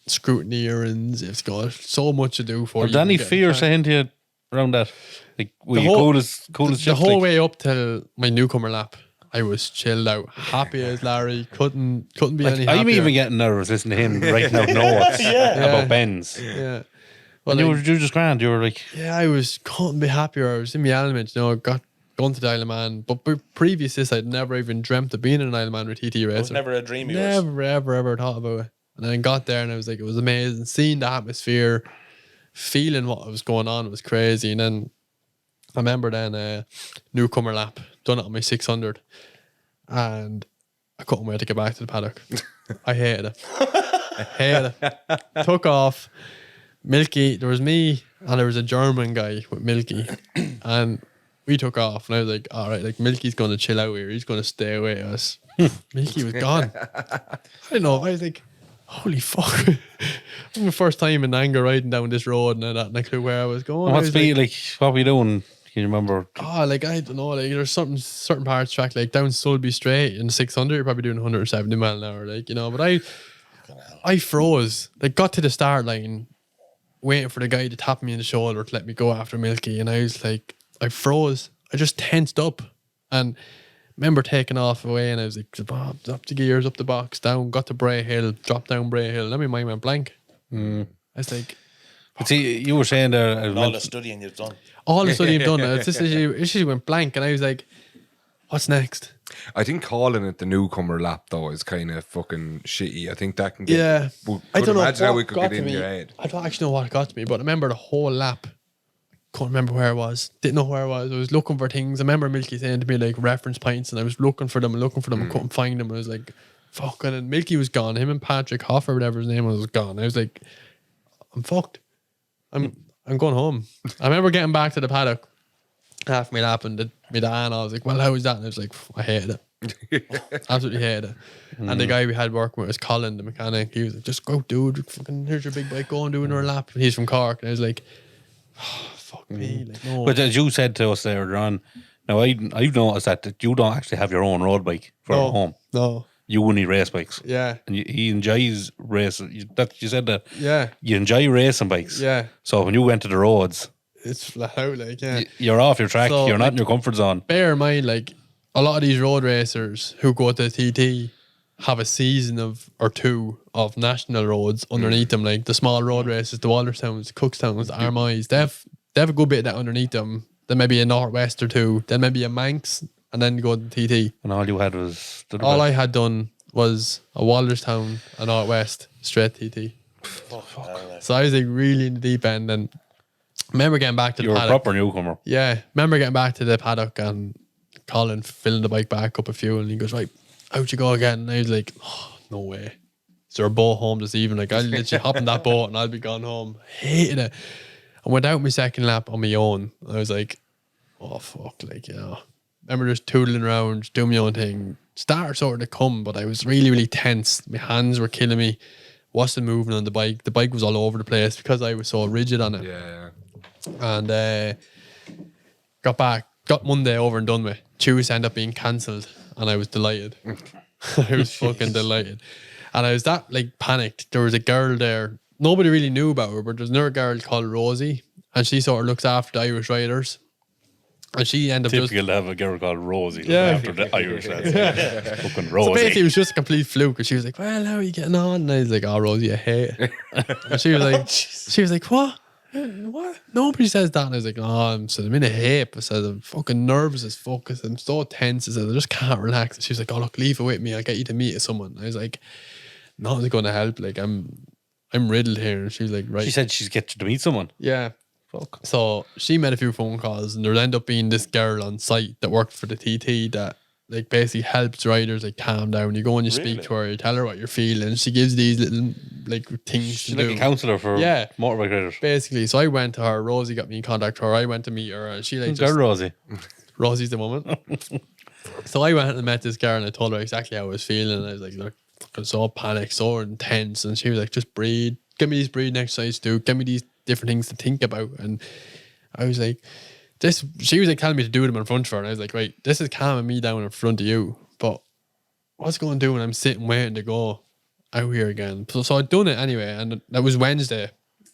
scrutiny hearings, you have to go, so much to do for Have you. Danny fear saying to you around that? Like, were you cool as the shit, whole like? way up till my newcomer lap, I was chilled out, happy as Larry, couldn't be Like, any happier. I'm even getting nervous listening to him writing out notes about Benz. Yeah. Well, you were just grand. You were like, Yeah, I couldn't be happier. I was in my element, you know, gone to the Isle of Man. But previous to this, I'd never even dreamt of being in an Isle of Man with TT racer. It was never a dream of yours. Never, ever thought about it. And then got there and I was like, it was amazing. Seeing the atmosphere, feeling what was going on was crazy. And then I remember then newcomer lap, done it on my 600. And I couldn't wait to get back to the paddock. I hated it. Took off. Milky, there was me and there was a German guy with Milky. And we took off. And I was like, all right, like Milky's going to chill out here. He's going to stay away with us. Milky was gone. I don't know. I was like, holy fuck. It was my first time in anger riding down this road and I had no clue where I was going. what's like, what were you doing? Can you remember? Oh, like, I don't know. Like, there's certain parts track, like down Sulby Straight in 600, you're probably doing 170 mile an hour, like, you know. But I froze. Like, got to the start line, waiting for the guy to tap me in the shoulder to let me go after Milky, and I was like, I froze. I just tensed up, and remember taking off away, and I was like, up the gears, up the box, down, got to Bray Hill, dropped down Bray Hill. Let me mind went blank. I was like, But see, you were saying there, And all the studying you've done. all the study I've done, it's just issue went blank, and I was like, what's next? I think calling it the newcomer lap though is kind of fucking shitty. I think that can get. Yeah. But I don't know imagine how what it could got get to in me. your head. I don't actually know what got to me, but I remember the whole lap. Couldn't remember where I was. Didn't know where I was. I was looking for things. I remember Milky saying to me like reference points, and I was looking for them and couldn't find them. I was like, fuck. And then Milky was gone. Him and Patrick Hoff or whatever his name was gone. I was like, I'm fucked. I'm going home. I remember getting back to the paddock after my lap and my dad, and I was like, well, how was that? And I was like, I hated it. Absolutely hated it. And the guy we had working with was Colin, the mechanic. He was like, just go, dude. Fucking, here's your big bike. Go and do another lap. And he's from Cork. And I was like, oh, fuck me. Like, no. but as you said to us there, on, now I've noticed that you don't actually have your own road bike for home. No. You only race bikes. Yeah. And he enjoys racing. You said that. Yeah. You enjoy racing bikes. Yeah. So when you went to the roads, It's flat out, like, yeah. you're off your track. So, you're not like, in your comfort zone. Bear in mind, like, a lot of these road racers who go to TT have a season or two of national roads underneath them, like the small road races, the Wallerstowns, the Cookstowns, the Armagh. They have a good bit of that underneath them. Then maybe a Northwest or two. Then maybe a Manx, and then go to TT. And all you had was All I had done was a Wallerstown, a Northwest, straight TT. So I was like really in the deep end. And remember getting back to you the were a paddock. proper newcomer. Yeah, remember getting back to the paddock and Colin filling the bike back up a few, and he goes, right, out you go again. And I was like, oh, no way. Is there a boat home this evening? Like, I'll literally hop in that boat and I'll be gone home. Hated it. I went out my second lap on my own. I was like, oh, fuck, like, you know. Remember just tootling around, doing my own thing. Started sort of to come, but I was really, really tense. My hands were killing me. Wasn't moving on the bike. The bike was all over the place because I was so rigid on it. Yeah. And got back, got Monday over and done with. Tuesday ended up being cancelled, and I was delighted. I was fucking delighted. And I was that like panicked. There was a girl there. Nobody really knew about her, but there's another girl called Rosie, and she sort of looks after the Irish riders. And she ended up Typical to have a girl called Rosie Yeah. after the Irish. Fucking Rosie. So basically, it was just a complete fluke. And she was like, "Well, how are you getting on?" And I was like, "Oh, Rosie, I hate it." And she was like, "What?" What? Nobody says that. And I was like, oh, I'm in a heap. I said, I'm fucking nervous as fuck. I said, I'm so tense. I said, I just can't relax. And she was like, oh, look, leave it with me. I'll get you to meet someone. I was like, nothing's going to help. Like, I'm riddled here. And she was like, right. She said she's get you to meet someone. Yeah. Fuck. So she made a few phone calls, and there ended up being this girl on site that worked for the TT that like basically helps riders like calm down. You go and you speak to her, you tell her what you're feeling. She gives these little like things She's to like do. a counsellor for motorbike riders. Basically, so I went to her. Rosie got me in contact with her. I went to meet her, and she like Who's girl Rosie? Rosie's the woman. So I went and met this girl, and I told her exactly how I was feeling. And I was like, look, fucking so panicked, so intense. And she was like, just breathe. Give me these breathing exercises, dude. Give me these different things to think about. And I was like, she was like telling me to do them in front of her. And I was like, right, this is calming me down in front of you. But what's going to do when I'm sitting waiting to go out here again? So I'd done it anyway. And that was Wednesday.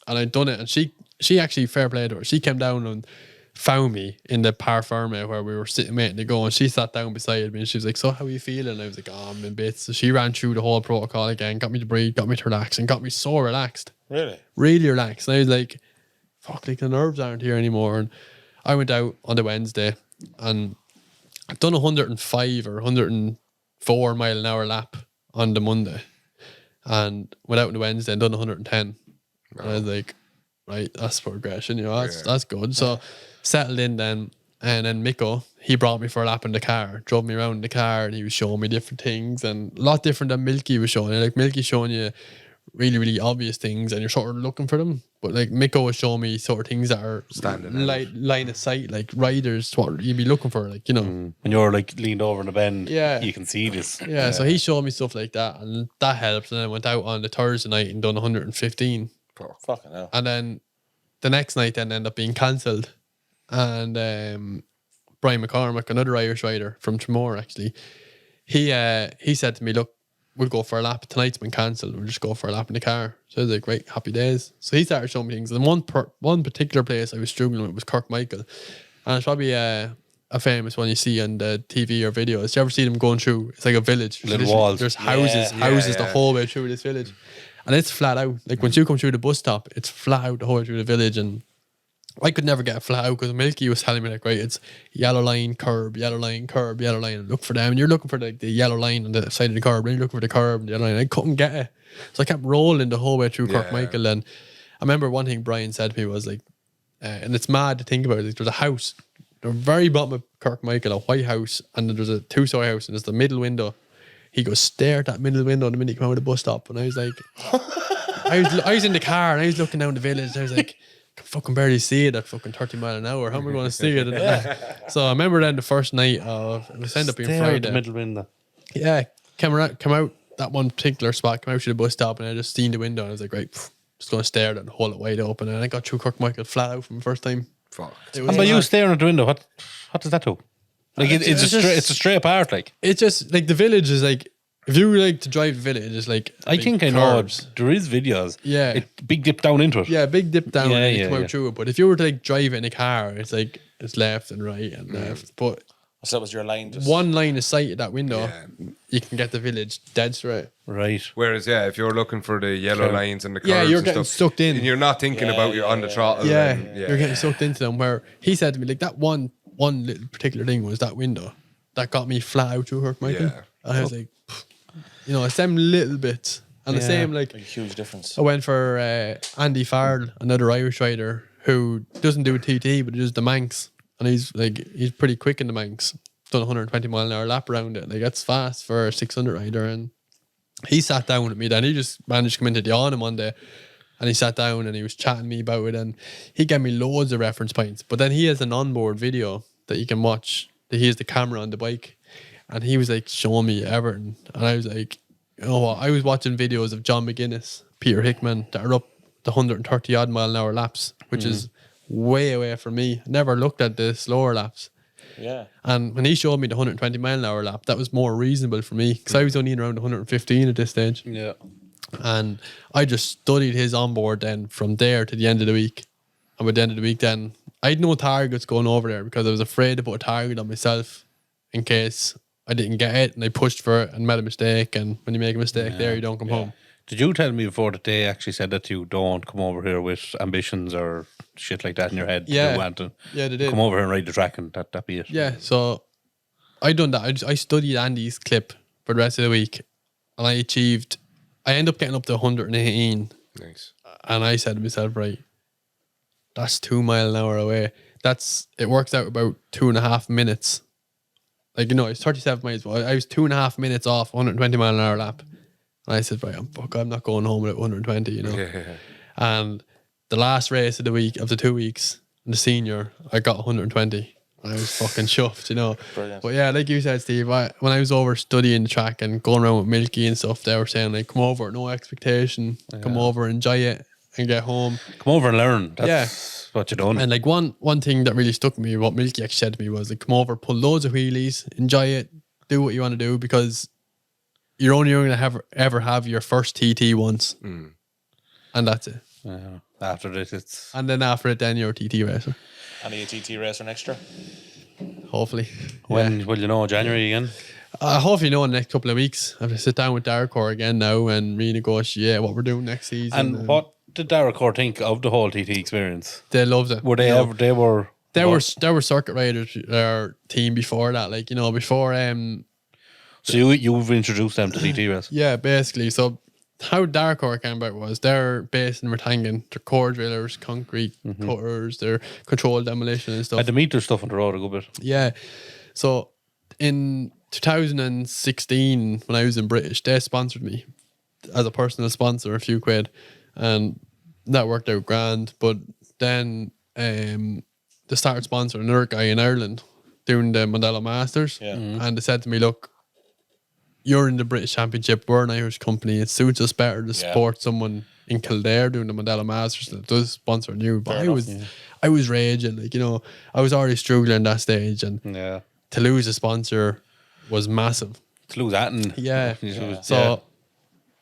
And I'd done it. And she actually, fair play to her, she came down and found me in the Par Ferme where we were sitting waiting to go, and she sat down beside me and she was like, so how are you feeling? And I was like, oh, I'm in bits. So she ran through the whole protocol again, got me to breathe, got me to relax, and got me so relaxed. Really relaxed. And I was like, fuck, like the nerves aren't here anymore. And I went out on the Wednesday and I'd done 105 or 104 mile an hour lap on the Monday, and went out on the Wednesday and done 110. And I was like, right, that's progression, you know, that's good. So settled in then, and then Mikko, he brought me for a lap in the car, drove me around in the car, and he was showing me different things, and a lot different than Milky was showing you. Like Milky showing you really, really obvious things and you're sort of looking for them. But like Mikko was showing me sort of things that are line of sight, like riders, what you'd be looking for, like, you know. When you're like leaned over in a bend, yeah, you can see this. Yeah, so he showed me stuff like that, and that helped. And then I went out on the Thursday night and done 115. Fucking hell. And then the next night then ended up being cancelled. And Brian McCormick, another Irish rider from Tremor actually, he said to me, look, we'll go for a lap. Tonight's been cancelled. We'll just go for a lap in the car. So I was like, great, happy days. So he started showing me things. And one particular place I was struggling with was Kirkmichael. And it's probably a famous one you see on the TV or videos. Do you ever see them going through? It's like a village. Little walls. There's houses the whole way through this village. And it's flat out. Like once you come through the bus stop, it's flat out the whole way through the village. And I could never get flat out because Milky was telling me like, right, it's yellow line, curb, yellow line, curb, yellow line, and look for them. And you're looking for like the yellow line on the side of the curb, and you're looking for the curb and the yellow line. I couldn't get it. So I kept rolling the whole way through Kirkmichael. And I remember one thing Brian said to me was like, and it's mad to think about it, like, there's a house, the very bottom of Kirkmichael, a white house, and then there's a two-story house, and there's the middle window. He goes, stare at that middle window the minute you come out of the bus stop. And I was like, I was in the car and I was looking down the village and I was like, I can fucking barely see it at fucking 30 mile an hour. How am I going to see it? So I remember then the first night of, it was ended up being Friday. The middle window. Yeah, come out that one particular spot, come out to the bus stop, and I just seen the window and I was like, right, just going to stare at it and hold it wide open. And I got through Kirkmichael flat out from the first time. Fuck. And by you staring at the window, what does that do? Like it's a straight apart, like. It's just like the village is like, if you like to drive the village, it's like I think I know there is videos. Yeah, big dip down into it. Yeah, big dip down and you come out through it. But if you were to like drive it in a car, it's like it's left and right and left. But so that was your line. Just one line of sight at that window, you can get the village dead straight. Right. Whereas, if you're looking for the yellow lines and the curves, you're and getting stuff, sucked in. and you're not thinking about you're on the throttle. Yeah, you're getting sucked into them. Where he said to me, like that one little particular thing was that window that got me flat out through Kirkmichael. Yeah. And I was like, you know, it's them little bits. And the same, like, a huge difference. I went for Andy Farrell, another Irish rider who doesn't do TT, but he does the Manx. And he's pretty quick in the Manx. Done 120 mile an hour lap around it. Like, that's fast for a 600 rider. And he sat down with me then. He just managed to come into the on one day. And he sat down and he was chatting me about it. And he gave me loads of reference points. But then he has an onboard video that you can watch. That he has the camera on the bike. And he was like showing me everything. And I was like, you know what? I was watching videos of John McGuinness, Peter Hickman, that are up the 130 odd mile an hour laps, which is way away from me. I never looked at the slower laps. Yeah. And when he showed me the 120 mile an hour lap, that was more reasonable for me because I was only in around 115 at this stage. Yeah. And I just studied his onboard then from there to the end of the week. And by the end of the week then, I had no targets going over there because I was afraid to put a target on myself in case I didn't get it and I pushed for it and made a mistake. And when you make a mistake there, you don't come home. Did you tell me before that they actually said that you don't come over here with ambitions or shit like that in your head? Yeah. You want to Yeah, they did. come over here and ride the track and that be it. Yeah, so I done that. I studied Andy's clip for the rest of the week, and I ended up getting up to 118. Nice. And I said to myself, right, that's 2 mile an hour away. It works out about 2.5 minutes. Like, it's 37 miles. But I was 2.5 minutes off 120 mile an hour lap. And I said, right, I'm not going home at 120, Yeah. And the last race of the week, of the 2 weeks, the senior, I got 120. I was fucking chuffed, Brilliant. But yeah, like you said, Steve, when I was over studying the track and going around with Milky and stuff, they were saying, like, come over, no expectation, come over, enjoy it, and get home. Come over and learn. That's what you're doing. And like one thing that really stuck with me, what Milky actually said to me was, like, come over, pull loads of wheelies, enjoy it, do what you want to do, because you're only going to ever have your first TT once. And that's it. After this, it's... And then after it, then you're a TT racer. Any TT racer next year? Hopefully. When will you know? January again? Hopefully know in the next couple of weeks. I have to sit down with Darkcore again now and renegotiate what we're doing next season. And what did Darragh think of the whole TT experience? They loved it. Were they ever... They were circuit riders, our team before that, like, before So you've introduced them to TT race? yeah, basically. So how Darkcore came about was they're based in Ratangan. They're core drillers, concrete cutters, they're controlled demolition and stuff. Had to meet their stuff on the road a good bit. Yeah. So in 2016, when I was in British, they sponsored me as a personal sponsor, a few quid, and that worked out grand. But then they started sponsoring another guy in Ireland doing the Mondello Masters, and they said to me, look, you're in the British Championship, we're an Irish company, it suits us better to support someone in Kildare doing the Mandela Masters that does sponsor you. But I was raging, like, I was already struggling at that stage, and to lose a sponsor was massive. To lose that and So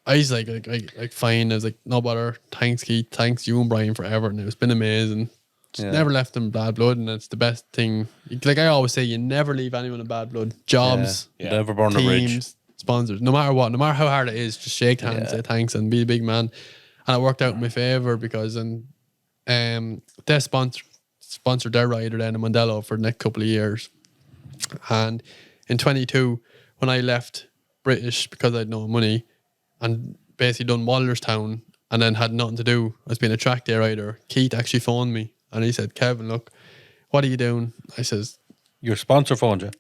I was like fine. I was like, no bother. Thanks, Keith. Thanks you and Brian forever, and it's been amazing. Just never left them bad blood, and it's the best thing. Like I always say, you never leave anyone in bad blood. Jobs, never burn a bridge. teams, sponsors, no matter what, no matter how hard it is, just shake hands, say thanks, and be a big man. And it worked out in my favour because they sponsored their rider then in Mondello for the next couple of years. And in 22, when I left British because I had no money and basically done Wallerstown and then had nothing to do, I was being a track day rider, Keith actually phoned me and he said, Kevin, look, what are you doing? I says, your sponsor phoned you?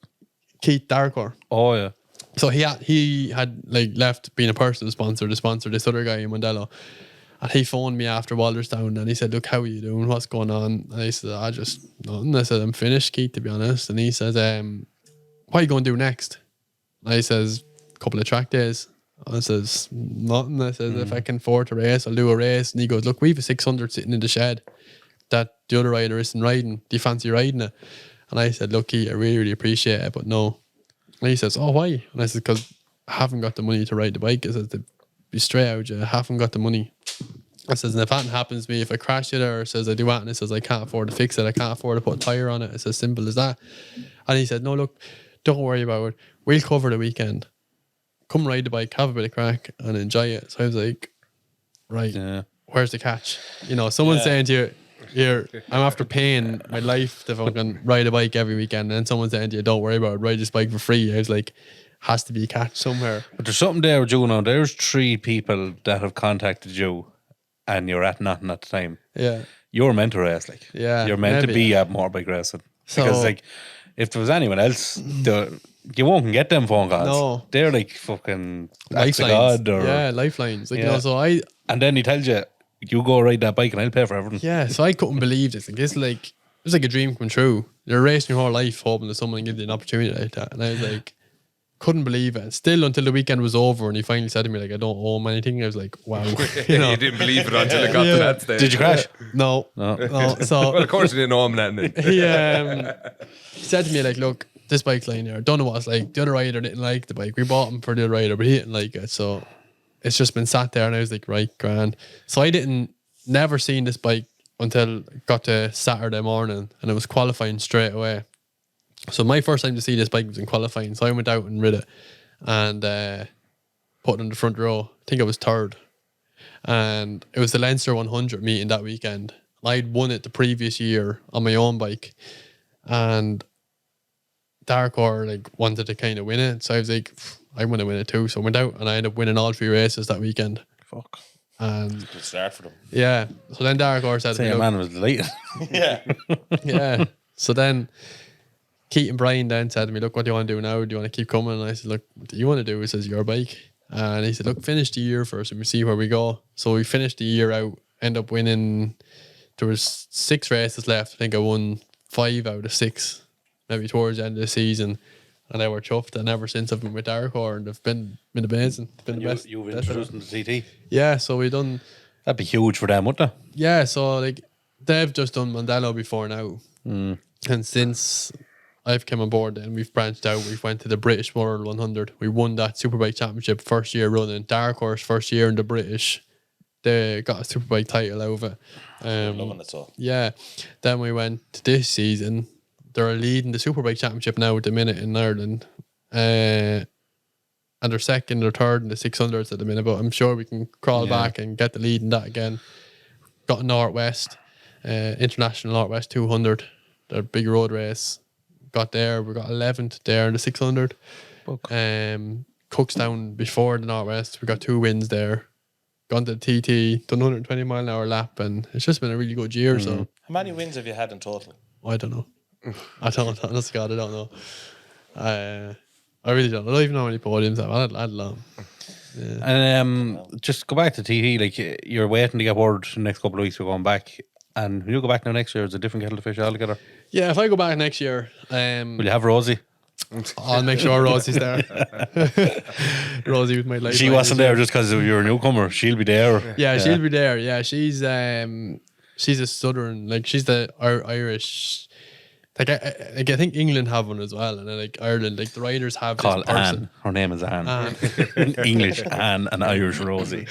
Keith Darkor. Oh yeah. So he had like left being a personal sponsor to sponsor this other guy in Mondello. And he phoned me after Wallerstown and he said, look, how are you doing? What's going on? And I said, I just nothing. I said, I'm finished, Keith, to be honest. And he says, what are you going to do next? And I says, a couple of track days. I says, nothing. I says, if I can afford to race, I'll do a race. And he goes, look, we have a 600 sitting in the shed that the other rider isn't riding. Do you fancy riding it? And I said, look, Keith, I really, really appreciate it, but no. And he says, oh, why? And I said, because I haven't got the money to ride the bike. I said, to be straight out, I haven't got the money. I says, and if anything happens to me, if I crash it or says I do that, and it says I can't afford to fix it, I can't afford to put a tyre on it, it's as simple as that. And he said, no, look, don't worry about it. We'll cover the weekend. Come ride the bike, have a bit of crack and enjoy it. So I was like, right, where's the catch? You know, someone's saying to you, here, I'm after paying my life to fucking ride a bike every weekend, and then someone's saying to you, don't worry about it, ride this bike for free. I was like, has to be a catch somewhere. But there's something there with you now. There's 3 people that have contacted you and you're at nothing at the time. Yeah. You're meant to race, like. Yeah, You're meant to maybe. be at motorbike racing. So- Because, like, if there was anyone else, you won't get them phone calls. No. They're like fucking acts of Lifelines. God. Or, Yeah, lifelines. Like, you know, so And then he tells you, you go ride that bike and I'll pay for everything. yeah, so I couldn't believe this. Like, it was like a dream come true. You're racing your whole life hoping that someone gives you an opportunity like that. And I was like, couldn't believe it. Still until the weekend was over and he finally said to me, like, I don't owe him anything. I was like, wow. You know? You didn't believe it until it got to that stage. Did you crash? No. So Well, of course you didn't owe him nothing. he said to me, like, look, this bike's lying here. I don't know what it's like. The other rider didn't like the bike. We bought him for the other rider, but he didn't like it. So it's just been sat there and I was like, right, grand. So I never seen this bike until it got to Saturday morning and it was qualifying straight away. So my first time to see this bike was in qualifying. So I went out and rid it and put it in the front row. I think I was third. and it was the Leinster 100 meeting that weekend. I'd won it the previous year on my own bike, and Darkor like wanted to kind of win it, so I was like, I want to win it too. So I went out and I ended up winning all 3 races that weekend. Fuck. And Good start for them. yeah, so then Darkor said, to me, Say a "Look," man was delighted. Yeah. yeah. So then Keith and Brian then said to me, "Look, what do you want to do now? Do you want to keep coming?" And I said, "Look, what do you want to do?" He says, "Your bike." And he said, "Look, finish the year first and we see where we go." So we finished the year out, end up winning. There was 6 races left. I think I won 5 out of 6, maybe towards the end of the season. And they were chuffed. And ever since I've been with Darkor, and they've been amazing. It's been the best. You've best introduced them to TT. Yeah, so we done. That'd be huge for them, wouldn't it? Yeah, so like they've just done Mondello before now, and since I've come aboard and we've branched out, we've went to the British World 100. We won that Superbike Championship first year running. Dark Horse first year in the British, they got a Superbike title out of it. Loving it so. Yeah, then we went to this season. They're leading the Superbike Championship now at the minute in Ireland. And they're second or third in the 600s at the minute, but I'm sure we can crawl back and get the lead in that again. Got Northwest, International Northwest 200, their big road race. Got there, we got 11th there in the 600. Cookstown before the Northwest, we got 2 wins there. Gone to the TT, done 120 mile an hour lap, and it's just been a really good year. So How many wins have you had in total? I don't know. Honest to God, I don't know. I really don't. I don't even know how many podiums I've had long. And just go back to TT. Like you're waiting to get word the next couple of weeks. We're going back, and when you go back now next year, it's a different kettle of fish altogether. Yeah, if I go back next year, Will you have Rosie? I'll make sure Rosie's there. Rosie with my life. She wasn't there just because you're a newcomer. She'll be there. Yeah, she'll be there. Yeah, she's a southern, like she's the Irish. Like I think England have one as well, and then like Ireland, like the riders have Call this person. Anne. Her name is Anne. English Anne and Irish Rosie.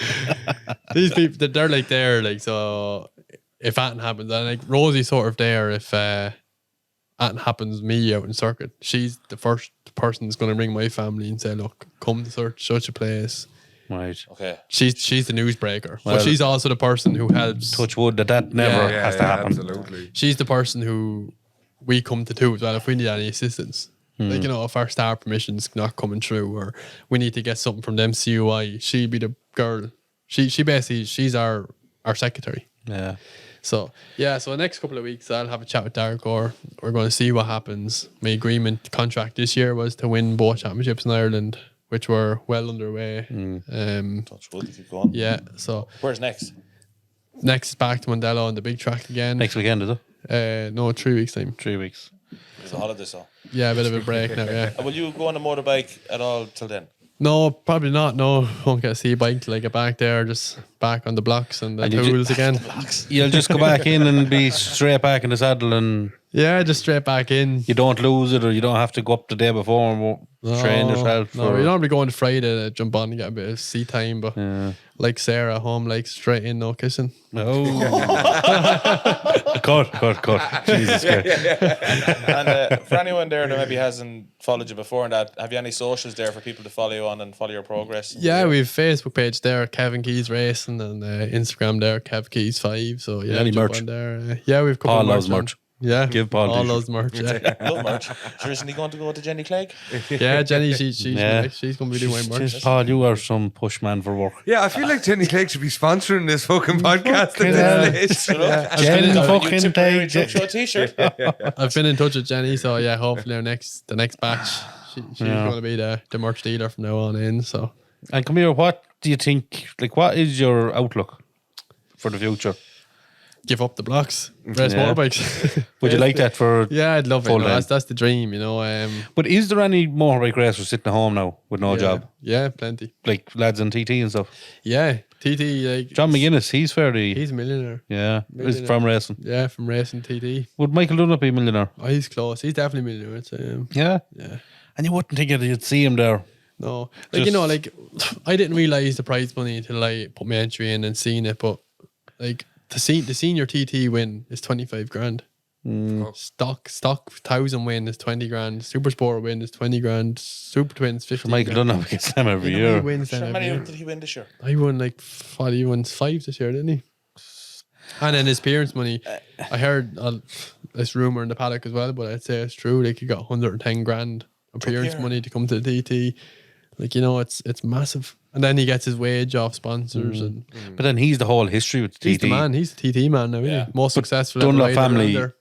These people, they're like there, like so. If anything happens, and like Rosie's sort of there if anything happens me out in circuit. She's the first person that's going to ring my family and say, "Look, come to such a place." Right. Okay. She's the newsbreaker, Well, but she's also the person who helps. Touch wood that never has to happen. Absolutely. She's the person who we come to too as well if we need any assistance. Like, if our star permission's not coming through or we need to get something from them CUI, she'd be the girl. She basically, she's our secretary. Yeah. So the next couple of weeks I'll have a chat with Darkor. We're going to see what happens. My agreement contract this year was to win both championships in Ireland, which were well underway. Touch wood, keep going. Yeah, so Where's next? next is back to Mondello on the big track again. Next weekend, is it? No, 3 weeks time. 3 weeks. It's a holiday, so. Yeah, a bit of a break now, yeah. Will you go on a motorbike at all till then? No, probably not. No, won't get a C-bike till I get back there. Just back on the blocks and the And you tools again. You'll just go back in and be straight back in the saddle, and Yeah, just straight back in. you don't lose it, or you don't have to go up the day before and train yourself. No, or- we normally go on Friday to jump on and get a bit of seat time, but like Sarah at home, like straight in, no kissing. Oh. cut. Jesus Christ. And for anyone there that maybe hasn't followed you before and that, have you any socials there for people to follow you on and follow your progress? Yeah, we have Facebook page there, Kevin Keys Racing, and Instagram there, Kev Keys 5. So yeah, Any jump merch? on there. Yeah, we've Paul loves on. merch. Yeah, Give Paul all t-shirt. those merch. Yeah, Love merch. Sure, isn't he going to go to Jenny Clegg? yeah, Jenny, she's Yeah. she's gonna be doing my merch. Jeez, Paul, you are some push man for work. Yeah, I feel like Jenny Clegg should be sponsoring this fucking podcast at this stage. Jenny You fucking tip her a take show t-shirt. I've been in touch with Jenny, so yeah, hopefully the next batch, she's going to be the merch dealer from now on in. So And come here, what do you think? Like, what is your outlook for the future? give up the blocks, race Yeah. motorbikes. Would you like that for? Yeah, I'd love it. Full No, time. that's the dream, But is there any motorbike racers sitting at home now with no yeah. job? Yeah, plenty. Like lads in TT and stuff. Yeah, TT, like John McGuinness, he's fairly. he's a millionaire. Yeah, he's millionaire. from racing. Yeah, from racing TT. Would Michael Dunlop be a millionaire? Oh, he's close. He's definitely a millionaire. I'd say. Yeah. Yeah. And you wouldn't think you'd see him there. No, like Just- like I didn't realize the prize money until I put my entry in and seen it. But like the senior TT win is 25 grand. Stock 1,000 win is 20 grand. Super Sport win is 20 grand. Super Twins 15 Michael grand. Dunlop gets them every He year. wins them How every many year. did he win this year? He won like he won 5 this year, didn't he? And then his parents' money, I heard this rumor in the paddock as well, but I'd say it's true. Like he got 110 grand of parents' year. money to come to the TT. Like it's massive. And then he gets his wage off sponsors, and But then he's the whole history with he's TT. the man. He's the TT man now, isn't Yeah. he? Most successful Dunlop ever rider family, around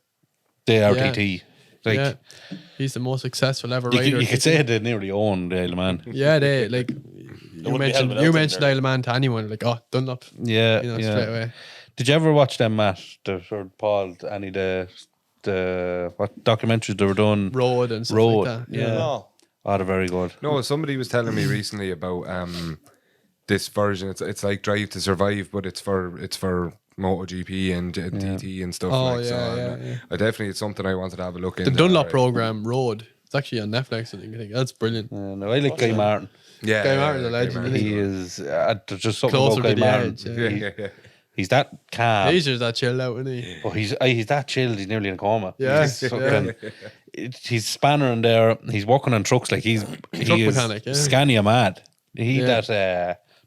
they are Yeah. TT. there. Like Yeah, he's the most successful ever you rider. could say they nearly own the Isle of Man. Yeah, they like wouldn't you be mentioned held without you them mentioned there. Isle of Man to anyone, like Dunlop, Yeah, you know, yeah. straight away. Did you ever watch them, Matt? The sort of Paul, any the what documentaries they were doing? Road and stuff Road, like that. yeah. No. Oh, they're very good. No, somebody was telling me recently about this version. It's like Drive to Survive, but it's for MotoGP and TT and stuff Oh, like yeah, so. yeah, and, yeah. I definitely, it's something I wanted to have a look The into. Dunlop program, Road. It's actually on Netflix. I think that's brilliant. No, I like Guy Martin. Yeah, Guy Martin's a legend, Martin. isn't He is there's just something Closer about to Guy the Martin. edge, yeah. Yeah. He's that calm. He's just that chilled out, isn't he? But he's that chilled. He's nearly in a coma. Yeah, He's yeah. fucking- he's spanner in there. He's working on trucks like he is mechanic, yeah. Scania mad. He Yeah. that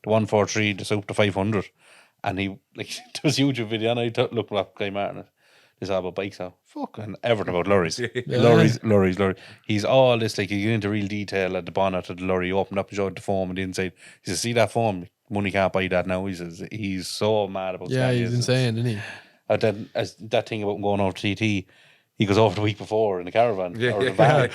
the 143, the Super 500, and he like does YouTube video. And I looked up Guy Martin. It's all about bikes now. Fucking everything about lorries. Lorries. He's all this like you get into real detail at the bonnet of the lorry. You open up and showed the foam and the inside. He says, "See that foam? Money can't buy that now." He says he's so mad about. Yeah, Scanias. he's insane, isn't he? As that thing about going over to TT, he goes over the week before in the caravan or the van.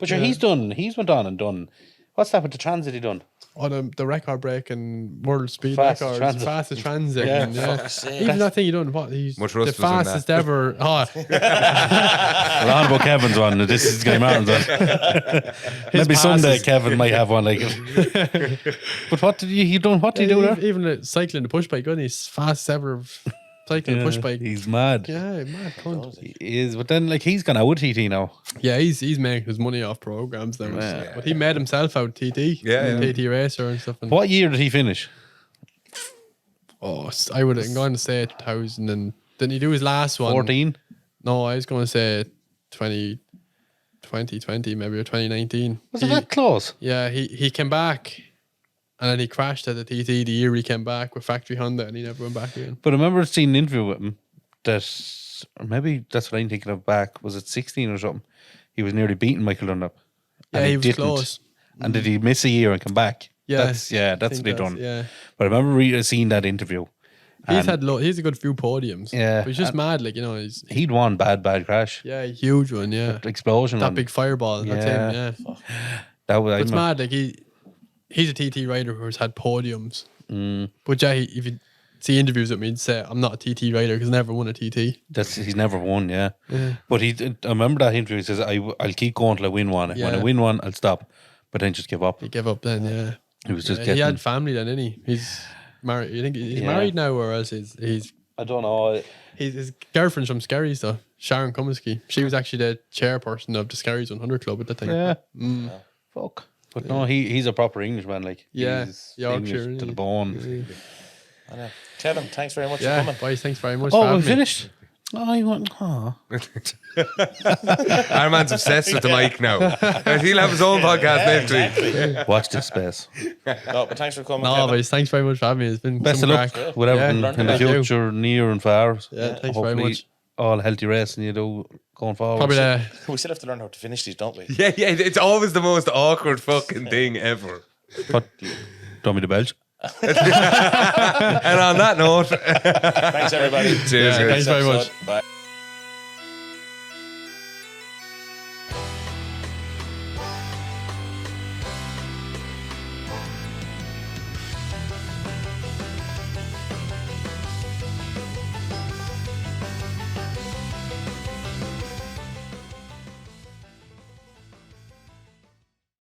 But sure, he's went on and done. What's that with the transit he done? Oh, the record breaking world speed Fastest records, transit. fastest transit. Yeah. and, yeah. Fuck's sake. Even that thing he done, what? He's Much the rust was in that. fastest ever. Oh, Well, on about Kevin's one. This is Guy Martin's one. Maybe someday passes. Kevin might have one like it. But what did he done? What did he do there? even cycling the push bike, wasn't he? He's fastest ever cycling the push bike. He's mad. Yeah, mad cunt. He is, but then like he's gone out with TT now. Yeah, he's making his money off programs now. Yeah. But he made himself out TT. Yeah, yeah. TT racer and stuff. And What year did he finish? I would have gone to say 2000 and didn't he do his last one? 14? No, I was going to say 2020 maybe or 2019. Was it that close? Yeah, he came back and then he crashed at the TT the year he came back with factory Honda and he never went back again. But I remember seeing an interview with him that, or maybe that's what I'm thinking of back, was it 16 or something? He was nearly beating Michael Dunlop. Yeah, and he was close. And did he miss a year and come back? Yeah, That's I what think they done. Yeah, But I remember seeing that interview. he's and he's a good few podiums. Yeah, but he's just and- mad, like he's He'd won bad crash. huge one. Yeah, Explosion. that one. big fireball. That's him. Yeah, That was, but it's mad. Like he's a TT rider who's had podiums. But yeah, if you see interviews with me, he'd say I'm not a TT rider because I never won a TT. he's never won, yeah. But I remember that interview. He says, "I'll keep going till I win one. When I Yeah. win one, I'll stop, but then just give up." He gave up then. Yeah, He was just he getting. had family then, didn't he? He's married. You think he's Yeah. married now, or else he's I don't know. his girlfriend's from Skerries though, Sharon Comiskey. She was actually the chairperson of the Skerries 100 Club at the time. Yeah. Fuck. But no, he's a proper Englishman. Like Yeah, he's Yorkshire, English isn't to the he? bone. I know. Kevin, thanks very much for Yeah, coming. boys, thanks very much. Oh, for we having me. finished. Oh, you want? Oh. Our man's obsessed with the mic now. He'll have his own podcast next week. Exactly. Watch this space. No, but thanks for coming. No, Kevin. boys, thanks very much for having me. It's been Best some of luck crack. with everything Yeah, in the thank you. future, near and far. Yeah, thanks very Hopefully much. All healthy racing you do going forward. Probably We still have to learn how to finish these, don't we? Yeah, it's always the most awkward fucking thing ever. What? Do me the Belge? And on that note, Thanks, everybody. cheers. thanks very much. Bye.